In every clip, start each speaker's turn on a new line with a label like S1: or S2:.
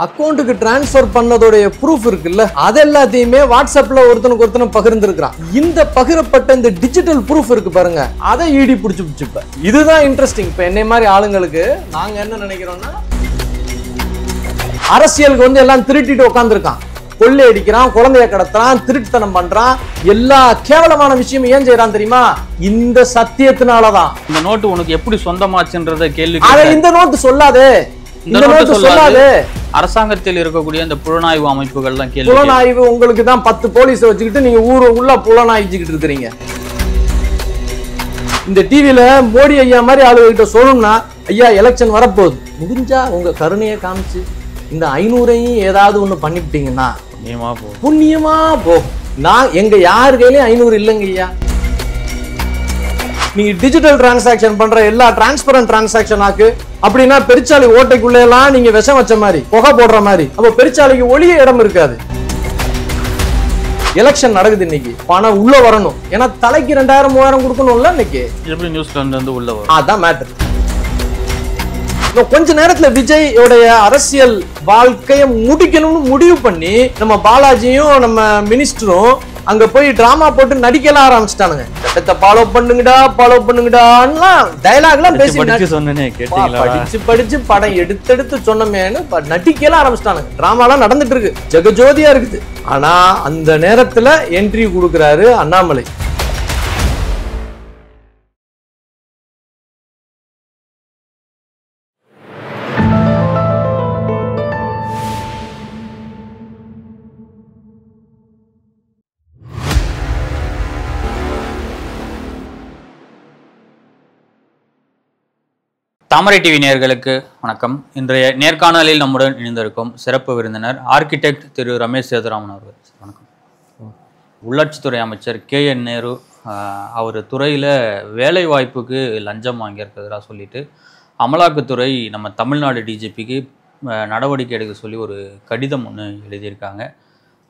S1: அக்கௌண்ட்டுக்கு transfer பண்ணதோடைய proof இருக்குல்ல, அது எல்லாத்தையுமே வாட்ஸ்அப்ல ஒருத்தனுக்கு ஒருத்தன் பகிர்ந்துருக்கான். இந்த பகிரப்பட்ட இந்த டிஜிட்டல் ப்ரூஃப் இருக்கு பாருங்க, அதை ஈடி பிடிச்சு. இதுதான் இன்ட்ரெஸ்டிங். இப்ப என்னை மாதிரி ஆளுங்களுக்கு நாங்க என்ன நினைக்கிறோம்னா, அரசியலுக்கு வந்து எல்லாம் திருட்டிட்டு உட்காந்துருக்கான், கொள்ளை அடிக்கிறான், குழந்தைய கடத்துறான், திருட்டுத்தனம் பண்றான், எல்லா கேவலமான விஷயம் ஏன் செய்யறான் தெரியுமா? இந்த சத்தியத்தினாலதான்.
S2: இந்த நோட்டு உனக்கு எப்படி சொந்தமாச்சுன்றத கேள்வி
S1: அதை இந்த நோட்டு சொல்லாதே, இந்த நோட்டு சொல்லாதே.
S2: அரசாங்கத்தில் இருக்கக்கூடிய இந்த புலனாய்வு அமைப்புகள் தான் கேள்வி.
S1: புலனாய்வு உங்களுக்கு தான் 10 போலீஸ் வச்சுக்கிட்டு நீங்க ஊரு உள்ள புலனாய்ச்சிக்கிட்டு இருக்கிறீங்க. இந்த டிவில மோடி ஐயா மாதிரி ஆளுகிட்ட சொல்லணும்னா, ஐயா எலெக்ஷன் வரப்போகுது, முடிஞ்சா உங்க கருணையை காமிச்சு இந்த 500ஐயும் ஏதாவது ஒண்ணு பண்ணிவிட்டீங்கன்னா புண்ணியமா போகும். நான் எங்க யாரு கையிலயும் 500 இல்லைங்க ஐயா. நீங்க டிஜிட்டல் டிரான்சாக்சன் பண்ற எல்லா டிரான்ஸ்பரண்ட் டிரான்சாக்சன் ஆக்கு அப்படின்னா பெருச்சாளி ஓட்டைக்குள்ள எல்லாம் நீங்க விஷம் வச்ச மாதிரி, புகை போடுற மாதிரி, அப்ப பெருச்சாளிக்கு ஒளிய இடம் இருக்காது. எலெக்ஷன் நடக்குது இன்னைக்கு, பணம் உள்ள வரணும், ஏன்னா தலைக்கு 2000-3000 கொடுக்கணும்ல. இன்னைக்கு
S2: எப்படி நியூஸ்ல இருந்து உள்ள வரும்,
S1: அதான் மேட்டர். கொஞ்ச நேரத்துல விஜயோடைய அரசியல் வாழ்க்கையை முடிக்கணும்னு முடிவு பண்ணி நம்ம பாலாஜியும் நம்ம மினிஸ்டரும் அங்க போய் டிராமா போட்டு நடிக்கலாம் ஆரம்பிச்சிட்டானுங்க. சட்டத்தை ஃபாலோ பண்ணுங்கடா டயலாக்லாம் பேசி படிச்சு படம் எடுத்து சொன்னமேன்னு நடிக்கலாம் ஆரம்பிச்சிட்டானுங்க. டிராமாலாம் நடந்துட்டு இருக்கு, ஜெகஜோதியா இருக்குது. ஆனா அந்த நேரத்துல என்ட்ரி கொடுக்கிறாரு அண்ணாமலை.
S2: தாமரை டிவி நேயர்களுக்கு வணக்கம். இன்றைய நேர்காணலில் நம்முடன் இணைந்திருக்கும் சிறப்பு விருந்தினர் ஆர்கிடெக்ட் திரு ரமேஷ் சேதுராமன் அவர்கள். வணக்கம். உள்ளாட்சித்துறை அமைச்சர் KN நேரு அவர் துறையில் வேலை வாய்ப்புக்கு லஞ்சம் வாங்கியிருக்கிறதா சொல்லிட்டு அமலாக்கத்துறை நம்ம தமிழ்நாடு டிஜிபிக்கு நடவடிக்கை எடுக்க சொல்லி ஒரு கடிதம் ஒன்று எழுதியிருக்காங்க.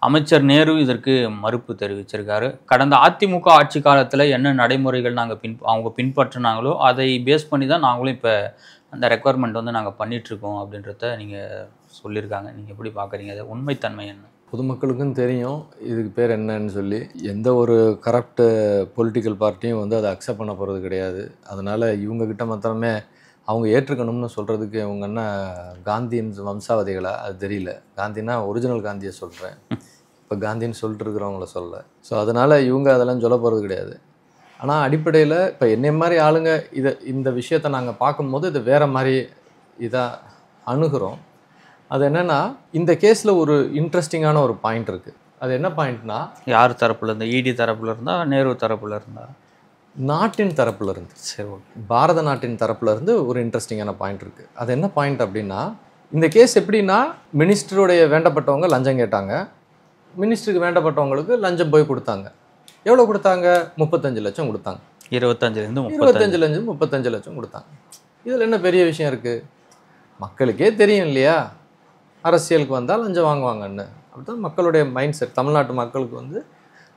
S2: அமைச்சர் நேரு இதற்கு மறுப்பு தெரிவிச்சிருக்காரு. கடந்த அதிமுக ஆட்சி காலத்தில் என்ன நடைமுறைகள் அவங்க பின்பற்றினாங்களோ அதை பேஸ் பண்ணி தான் நாங்களும் இப்போ அந்த ரெக்குவயர்மெண்ட் வந்து நாங்கள் பண்ணிகிட்ருக்கோம் அப்படின்றத நீங்கள் சொல்லியிருக்காங்க. நீங்கள் எப்படி பார்க்குறீங்க, அது உண்மைத்தன்மை என்ன?
S1: பொதுமக்களுக்கும் தெரியும் இதுக்கு பேர் என்னன்னு சொல்லி. எந்த ஒரு கரப்ட் பொலிட்டிக்கல் பார்ட்டியும் வந்து அதை அக்செப்ட் பண்ண போகிறது கிடையாது. அதனால் இவங்கக்கிட்ட மாத்திரமே அவங்க ஏற்றுக்கணும்னு சொல்கிறதுக்கு இவங்க என்ன காந்தியின் வம்சாவதிகளா அது தெரியல. காந்தினா ஒரிஜினல் காந்தியை சொல்கிறேன், இப்போ காந்தின்னு சொல்லிட்டு இருக்கிறவங்கள சொல்ல. ஸோ அதனால் இவங்க அதெல்லாம் சொல்ல போகிறது கிடையாது. ஆனால் அடிப்படையில் இப்போ என்னை மாதிரி ஆளுங்க இந்த விஷயத்தை நாங்கள் பார்க்கும்போது இது வேறு மாதிரி இதாக அணுகிறோம். அது என்னென்னா, இந்த கேஸில் ஒரு இன்ட்ரெஸ்டிங்கான ஒரு பாயிண்ட் இருக்குது. அது என்ன பாயிண்ட்னா,
S2: யார் தரப்புல இருந்தா? இடி தரப்புல இருந்தா, நேரு தரப்புல இருந்தா?
S1: நாட்டின் தரப்புல இருந்து. சரி, ஓகே. பாரத நாட்டின் தரப்புல இருந்து ஒரு இன்ட்ரெஸ்டிங்கான பாயிண்ட் இருக்குது. அது என்ன பாயிண்ட் அப்படின்னா, இந்த கேஸ் எப்படின்னா, மினிஸ்டருடைய வேண்டப்பட்டவங்க லஞ்சம் கேட்டாங்க, மினிஸ்டருக்கு வேண்டப்பட்டவங்களுக்கு லஞ்சம் போய் கொடுத்தாங்க. எவ்வளோ கொடுத்தாங்க? 35 லட்சம் கொடுத்தாங்க. 25 லட்சம் கொடுத்தாங்க. இதில் என்ன பெரிய விஷயம் இருக்குது? மக்களுக்கே தெரியும் இல்லையா, அரசியலுக்கு வந்தால் லஞ்சம் வாங்குவாங்கன்னு. அப்படிதான் மக்களுடைய மைண்ட் செட். தமிழ்நாட்டு மக்களுக்கு வந்து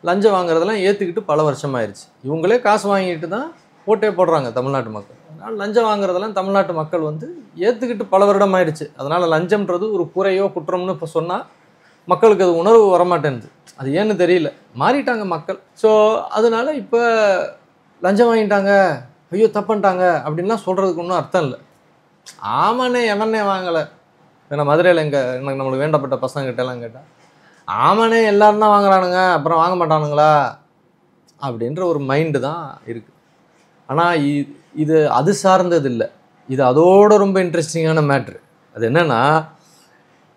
S1: லஞ்சம் வாங்குறதெல்லாம் ஏற்றுக்கிட்டு பல வருஷமாயிருச்சு. இவங்களே காசு வாங்கிட்டு தான் ஓட்டே போடுறாங்க தமிழ்நாட்டு மக்கள். அதனால் லஞ்சம் வாங்குறதெல்லாம் தமிழ்நாட்டு மக்கள் வந்து ஏற்றுக்கிட்டு பல வருடம் ஆயிடுச்சு. அதனால் லஞ்சம்ன்றது ஒரு குறையோ குற்றம்னு இப்போ சொன்னால் மக்களுக்கு அது உணர்வு வரமாட்டேன்து. அது ஏன்னு தெரியல, மாறிட்டாங்க மக்கள். ஸோ அதனால் இப்போ லஞ்சம் வாங்கிட்டாங்க, ஐயோ தப்புன்ட்டாங்க அப்படின்லாம் சொல்கிறதுக்கு ஒன்றும் அர்த்தம் இல்லை. ஆமாண்ணே எவனே வாங்கலை. ஏன்னா மதுரையில் எனக்கு நம்மளுக்கு வேண்டப்பட்ட பசங்கிட்டெல்லாம் கேட்டால், ஆமாண்ணே எல்லாரும் தான் வாங்குறானுங்க, அப்புறம் வாங்க மாட்டானுங்களா அப்படின்ற ஒரு மைண்டு தான் இருக்குது. ஆனால் இது அது சார்ந்தது இல்லை. இது அதோட ரொம்ப இன்ட்ரெஸ்டிங்கான மேட்ரு. அது என்னென்னா,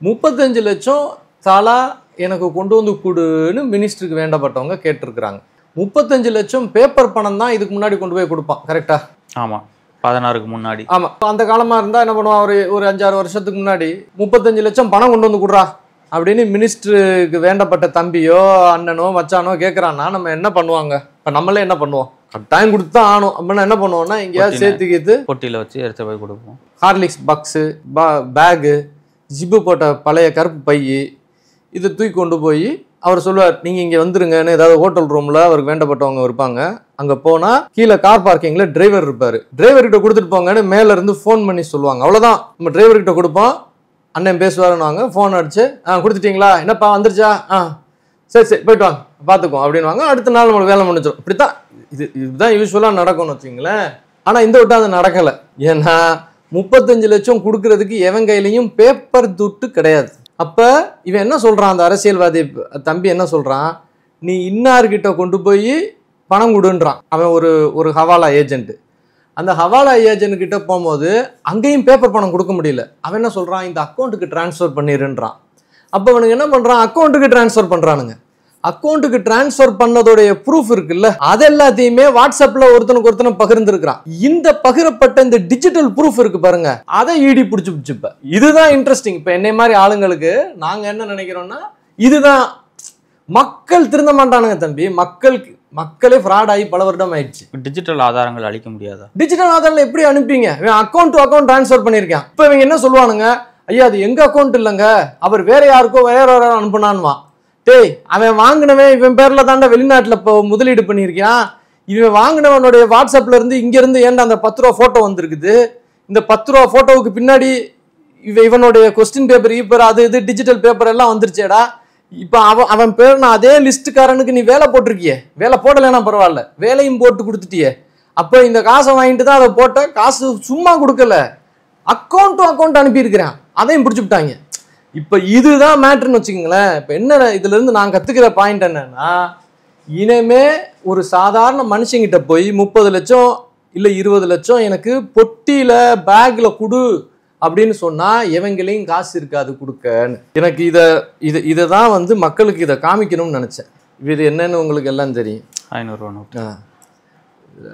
S1: 35 லட்சம் தாலா எனக்கு கொண்டு வந்து கொடுன்னு மினிஸ்டருக்கு வேண்டப்பட்டவங்க கேட்டிருக்கிறாங்க. 35 லட்சம் பேப்பர் பணம் தான் இதுக்கு முன்னாடி கொண்டு போய் கொடுப்பான், கரெக்டா?
S2: ஆமாம், 16க்கு முன்னாடி.
S1: ஆமாம், அந்த காலமாக இருந்தால் என்ன பண்ணுவான், ஒரு 5-6 வருஷத்துக்கு முன்னாடி 35 லட்சம் பணம் கொண்டு வந்து கொடுறா அப்படின்னு மினிஸ்டருக்கு வேண்டப்பட்ட தம்பியோ அண்ணனோ மச்சானோ கேட்குறான்னா நம்ம என்ன பண்ணுவாங்க? இப்போ நம்மளே என்ன பண்ணுவோம்? கட்டாயம் கொடுத்து தான் ஆகணும். அப்படின்னா என்ன பண்ணுவோம்னா, எங்கேயாவது சேர்த்துக்கிட்டு
S2: பொட்டியில் வச்சு எடுத்து போய் கொடுப்போம்.
S1: ஹார்லிக்ஸ் பாக்ஸு, பேகு, ஜிப்பு போட்ட பழைய கருப்பு பை, இதை தூக்கி கொண்டு போய் அவர் சொல்லுவார், நீங்கள் இங்கே வந்துருங்கன்னு. ஏதாவது ஹோட்டல் ரூமில் அவருக்கு வேண்டப்பட்டவங்க இருப்பாங்க, அங்கே போனால் கீழே கார் பார்க்கிங்கில் டிரைவர் இருப்பார், டிரைவர்கிட்ட கொடுத்துட்டு போங்கன்னு மேலேருந்து ஃபோன் பண்ணி சொல்லுவாங்க. அவ்வளோதான், நம்ம டிரைவர்கிட்ட கொடுப்போம், அண்ணன் பேசுவாருன்னு ஃபோன் அடிச்சு கொடுத்துட்டீங்களா, என்னப்பா வந்துருச்சா, சரி போயிட்டு வாங்க பார்த்துக்கோ அப்படின்வாங்க. அடுத்த நாள் நம்மளுக்கு வேலை முடிஞ்சிடும். இப்படித்தான் இதுதான் யூஸ்வலாக நடக்கும்னு வச்சுங்களேன். ஆனால் இந்த விட்டு அது நடக்கலை. ஏன்னா 35 லட்சம் கொடுக்கறதுக்கு எவன் கையிலையும் பேப்பர் துட்டு கிடையாது. அப்போ இவன் என்ன சொல்கிறான், அந்த அரசியல்வாதி தம்பி என்ன சொல்கிறான், நீ இன்னார்கிட்ட கொண்டு போய் பணம் கொடுன்றான். அவன் ஒரு ஹவாலா ஏஜென்ட்டு. அந்த ஹவாலா ஏஜென்ட் கிட்ட போகும்போது அங்கேயும் பேப்பர் பணம் கொடுக்க முடியல. அவன் என்ன சொல்கிறான், இந்த அக்கௌண்ட்டுக்கு டிரான்ஸ்ஃபர் பண்ணிடுன்றான். அப்போ அவனுக்கு என்ன பண்ணுறான், அக்கௌண்ட்டுக்கு டிரான்ஸ்ஃபர் பண்ணுறானுங்க. அக்கௌண்ட்டுக்கு டிரான்ஸ்ஃபர் பண்ணதோடைய ப்ரூஃப் இருக்குல்ல, அது எல்லாத்தையுமே வாட்ஸ்அப்ல ஒருத்தனுக்கு ஒருத்தனை பகிர்ந்துருக்கான். இந்த பகிரப்பட்ட இந்த டிஜிட்டல் ப்ரூஃப் இருக்கு பாருங்க, அதை ஈடி பிடிச்சு. இப்ப இதுதான் இன்ட்ரெஸ்டிங். இப்ப என்னை மாதிரி ஆளுங்களுக்கு நாங்க என்ன நினைக்கிறோம்னா, இதுதான் மக்கள் திருந்த மாட்டானுங்க தம்பி. மக்களே ஃப்ராட் ஆகி பல வருடம் ஆயிடுச்சு.
S2: டிஜிட்டல் ஆதாரங்கள் அளிக்க முடியாதா? டிஜிட்டல்
S1: ஆதாரங்கள் எப்படி அனுப்பிங்க? அக்கௌண்ட் டு அக்கௌண்ட் டிரான்ஸ்ஃபர் பண்ணிருக்கேன். இப்ப இவங்க என்ன சொல்லுவானுங்க, ஐயா அது எங்க அக்கௌண்ட் இல்லைங்க, அவர் வேற யாருக்கோ வேற அனுப்புனான்மா. டேய், அவன் வாங்கினவன் இவன் பேர்ல தாண்டா வெளிநாட்டுல இப்போ முதலீடு பண்ணியிருக்கான். இவன் வாங்கினவனுடைய வாட்ஸ்அப்ல இருந்து இங்க இருந்து ஏன்டா அந்த 10 ரூபா போட்டோ வந்திருக்குது. இந்த 10 ரூபா போட்டோவுக்கு பின்னாடி இவனுடைய கொஸ்டின் பேப்பர் அது இது டிஜிட்டல் பேப்பர் எல்லாம் வந்துருச்சேடா. இப்ப அவன் பேர் நான் அதே லிஸ்ட்டுக்காரனுக்கு நீ வேலை போட்டிருக்கிய, வேலை போடலைன்னா பரவாயில்ல, வேலையும் போட்டு கொடுத்துட்டியே. அப்போ இந்த காசை வாங்கிட்டு தான் அதை போட்ட, காசு சும்மா கொடுக்கல, அக்கௌண்ட் டு அக்கௌண்ட் அனுப்பியிருக்கிறேன், அதையும் பிடிச்சுட்டாங்க. இப்ப இதுதான் மேட்ருன்னு வச்சுக்கோங்களேன். இப்ப என்ன இதுல இருந்து நான் கத்துக்கிற பாயிண்ட் என்னன்னா, இனிமே ஒரு சாதாரண மனுஷங்கிட்ட போய் 30 லட்சம் இல்ல 20 லட்சம் எனக்கு பொட்டியில பேக்ல குடு அப்படின்னு சொன்னா எவங்களையும் காசு இருக்காது கொடுக்கன்னு. எனக்கு இதை தான் மக்களுக்கு இதை காமிக்கணும்னு நினைச்சேன். இது என்னன்னு உங்களுக்கு எல்லாம் தெரியும்.
S2: 500 ரூபா நோட்டு,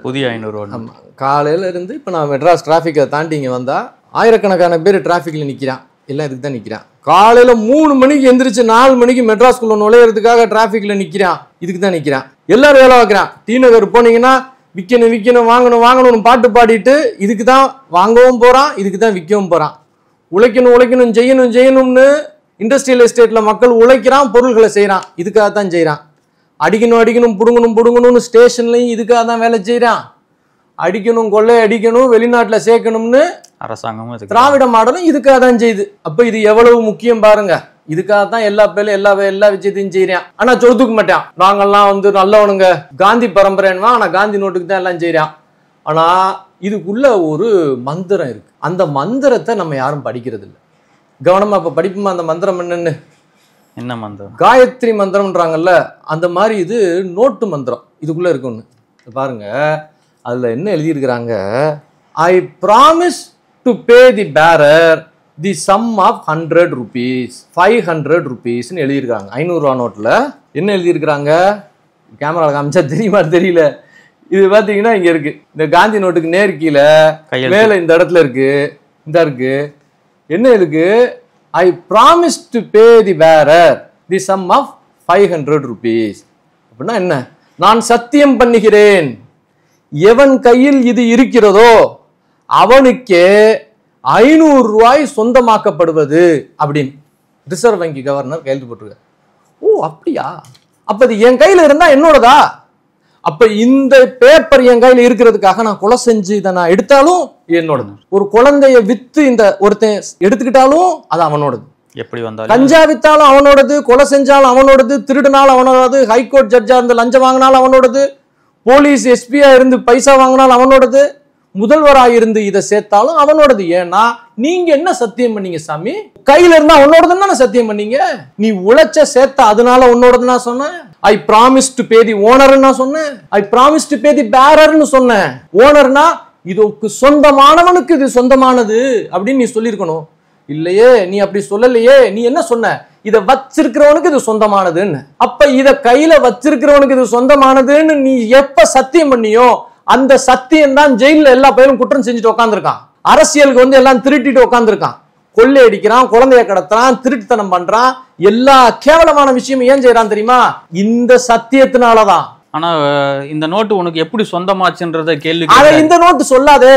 S2: புதிய 500 ரூபா.
S1: ஆமாம், காலையில இருந்து இப்போ நான் மெட்ராஸ் டிராஃபிக்கை தாண்டி இங்கே வந்தா ஆயிரக்கணக்கான பேர் டிராஃபிக்கில் நிற்கிறான். எல்லாம் இதுக்கு தான் நிற்கிறான். காலையில 3 மணிக்கு எந்திரிச்சு 4 மணிக்கு மெட்ராஸ்குள்ள நுழையிறதுக்காக டிராஃபிக்ல நிற்கிறான். இதுக்கு தான் நிற்கிறான். எல்லாரும் வேலை பார்க்குறான். டி நகர் போனீங்கன்னா விற்கணும் வாங்கணும்னு பாட்டு பாடிட்டு இதுக்கு தான் வாங்கவும் போறான், இதுக்கு தான் விற்கவும் போறான். உழைக்கணும் செய்யணும்னு இண்டஸ்ட்ரியல் எஸ்டேட்ல மக்கள் உழைக்கிறான், பொருள்களை செய்யறான், இதுக்காக தான் செய்யறான். அடிக்கணும் புடுங்கணும்னு ஸ்டேஷன்லையும் இதுக்காக தான் வேலை செய்யறான். அடிக்கணும், கொள்ளை அடிக்கணும், வெளிநாட்டுல சேர்க்கணும்னு
S2: அரசாங்கம்
S1: திராவிட மாடலும் இதுக்காக தான் செய்யுது. அப்ப இது எவ்வளவு முக்கியம் பாருங்க. இதுக்காக தான் எல்லா விஷயத்தையும் செய்யறான். ஆனா சொத்துக்க மாட்டான். நாங்கெல்லாம் நல்லவனுங்க, காந்தி பரம்பரைன்வா, ஆனா காந்தி நோட்டுக்கு தான் எல்லாம் செய்யறான். ஆனா இதுக்குள்ள ஒரு மந்திரம் இருக்கு. அந்த மந்திரத்தை நம்ம யாரும் படிக்கிறது இல்லை. கவனமா இப்ப படிப்புமா அந்த மந்திரம் என்னன்னு?
S2: என்ன மந்திரம்?
S1: காயத்ரி மந்திரம்ன்றாங்கல்ல, அந்த மாதிரி இது நோட்டு மந்திரம் இதுக்குள்ள இருக்கு ஒண்ணு. பாருங்க, அதுல என்ன எழுதியிருக்கிறாங்க, I promise to pay the bearer the sum of 100 rupees 500 rupees எழுதியிருக்காங்க. 500 ரூபா நோட்டில் என்ன எழுதியிருக்கிறாங்க? கேமரா காமிச்சா தெரியுமா தெரியல. இது பார்த்தீங்கன்னா இங்க இருக்கு, இந்த காந்தி நோட்டுக்கு நேர் கீழே மேல இந்த இடத்துல இருக்கு, இந்த இருக்கு. என்ன இருக்கு? I promise to pay the bearer the sum of 500 rupees. அப்படின்னா என்ன? நான் சத்தியம் பண்ணுகிறேன், எவன் கையில் இது இருக்கிறதோ அவனுக்கே 500 ரூபாய் சொந்தமாக்கப்படுவது அப்படின்னு ரிசர்வ் வங்கி கவர்னர் கையெழுத்து போட்டிருக்காரு. ஓ அப்படியா? அப்ப இது என் கையில இருந்தா என்னோடதா? அப்ப இந்த பேப்பர் என் கையில இருக்கிறதுக்காக நான் கொலை செஞ்சு இதை நான் எடுத்தாலும் என்னோடது. ஒரு குழந்தைய வித்து இந்த ஒருத்தன் எடுத்துக்கிட்டாலும் அது அவனோடது.
S2: எப்படி வந்தாலும்,
S1: கஞ்சா வித்தாலும் அவனோடது, கொலை செஞ்சாலும் அவனோடது, திருடுனாலும் அவனோடது, ஹைகோர்ட் ஜட்ஜா இருந்து லஞ்சம் வாங்கினாலும் அவனோடது, போலீஸ் எஸ்பியா இருந்து பைசா வாங்கினாலும் அவனோடது, முதல்வராக இருந்து இதை சேர்த்தாலும் அவனோடது. ஏன்னா நீங்க என்ன சத்தியம் பண்ணீங்க சாமி? கையில இருந்தா உன்னோடதுன்னு சத்தியம் பண்ணீங்க. நீ உழைச்ச சேர்த்த அதனால உன்னோடது நான் சொன்னேன். ஐ promise to pay the owner நான் சொன்னேன். ஐ ப்ராமிஸ் டு பே தி பேரர்னு சொன்னேன். ஓனர்னா இதுக்கு சொந்தமானவனுக்கு இது சொந்தமானது அப்படின்னு நீ சொல்லியிருக்கணும். இல்லையே, நீ அப்படி சொல்லலையே. நீ என்ன சொன்ன? இதை வச்சிருக்கிறவனுக்கு இது சொந்தமானதுன்னு. அப்ப இத கையில வச்சிருக்கிறவனுக்கு இது சொந்தமானதுன்னு நீ எப்ப சத்தியம் பண்ணியோ அந்த சத்தியம் தான் ஜெயில எல்லா பேரும் குற்றம் செஞ்சுட்டு உட்காந்துருக்கான். அரசியலுக்கு எல்லாம் திருட்டிட்டு உட்காந்துருக்கான். கொள்ளை அடிக்கிறான், குழந்தைய கடத்துறான், திருட்டுத்தனம் பண்றான், எல்லா கேவலமான விஷயம் ஏன் செய்யறான் தெரியுமா? இந்த சத்தியத்தினாலதான்.
S2: ஆனா இந்த நோட்டு உனக்கு எப்படி சொந்தமாச்சுன்றத கேள்வி
S1: இந்த நோட்டு சொல்லாதே,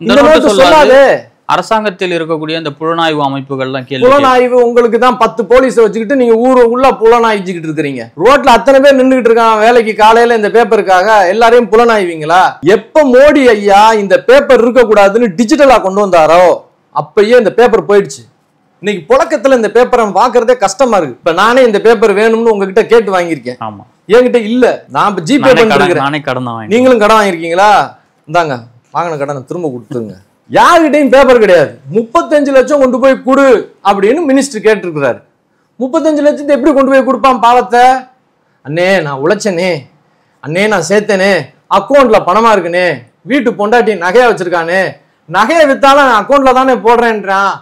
S1: இந்த நோட்டு சொல்லாதே.
S2: அரசாங்கத்தில் இருக்கக்கூடிய இந்த புலனாய்வு அமைப்புகள்லாம் கேள்வி.
S1: புலனாய்வு உங்களுக்கு தான் 10 போலீஸை வச்சுக்கிட்டு நீங்க ஊரு உள்ள புலனாய்ச்சிக்கிட்டு இருக்கிறீங்க. ரோட்ல அத்தனை பேர் நின்றுகிட்டு இருக்கான் வேலைக்கு காலையில இந்த பேப்பருக்காக. எல்லாரையும் புலனாய்வீங்களா? எப்ப மோடி ஐயா இந்த பேப்பர் இருக்க கூடாதுன்னு டிஜிட்டலா கொண்டு வந்தாரோ அப்பயே இந்த பேப்பர் போயிடுச்சு. இன்னைக்கு புழக்கத்துல இந்த பேப்பரை பாக்குறதே கஷ்டமா இருக்கு. இப்ப நானே இந்த பேப்பர் வேணும்னு உங்ககிட்ட கேட்டு வாங்கியிருக்கேன்.
S2: ஆமா,
S1: என்கிட்ட இல்ல, நான் ஜிபே பண்ணிருக்கேன். நீங்களும் கடன் வாங்கிருக்கீங்களா? இந்தாங்க, வாங்கின கடனை திரும்ப கொடுத்துருங்க. யார்கிட்டையும் பேப்பர் கிடையாது. 35 லட்சம் கொண்டு போய் கொடு அப்படின்னு மினிஸ்டர் கேட்டிருக்கிறாரு. 35 லட்சத்தை எப்படி கொண்டு போய் கொடுப்பான் பாவத்தை? அண்ணே நான் உழைச்சனே, அண்ணே நான் சேர்த்தனே, அக்கௌண்ட்ல பணமா இருக்குனே, வீட்டு பொண்டாட்டி நகையா வச்சிருக்கானே, நகையை வித்தாலும் அக்கௌண்ட்ல தானே போடுறேன்றான்.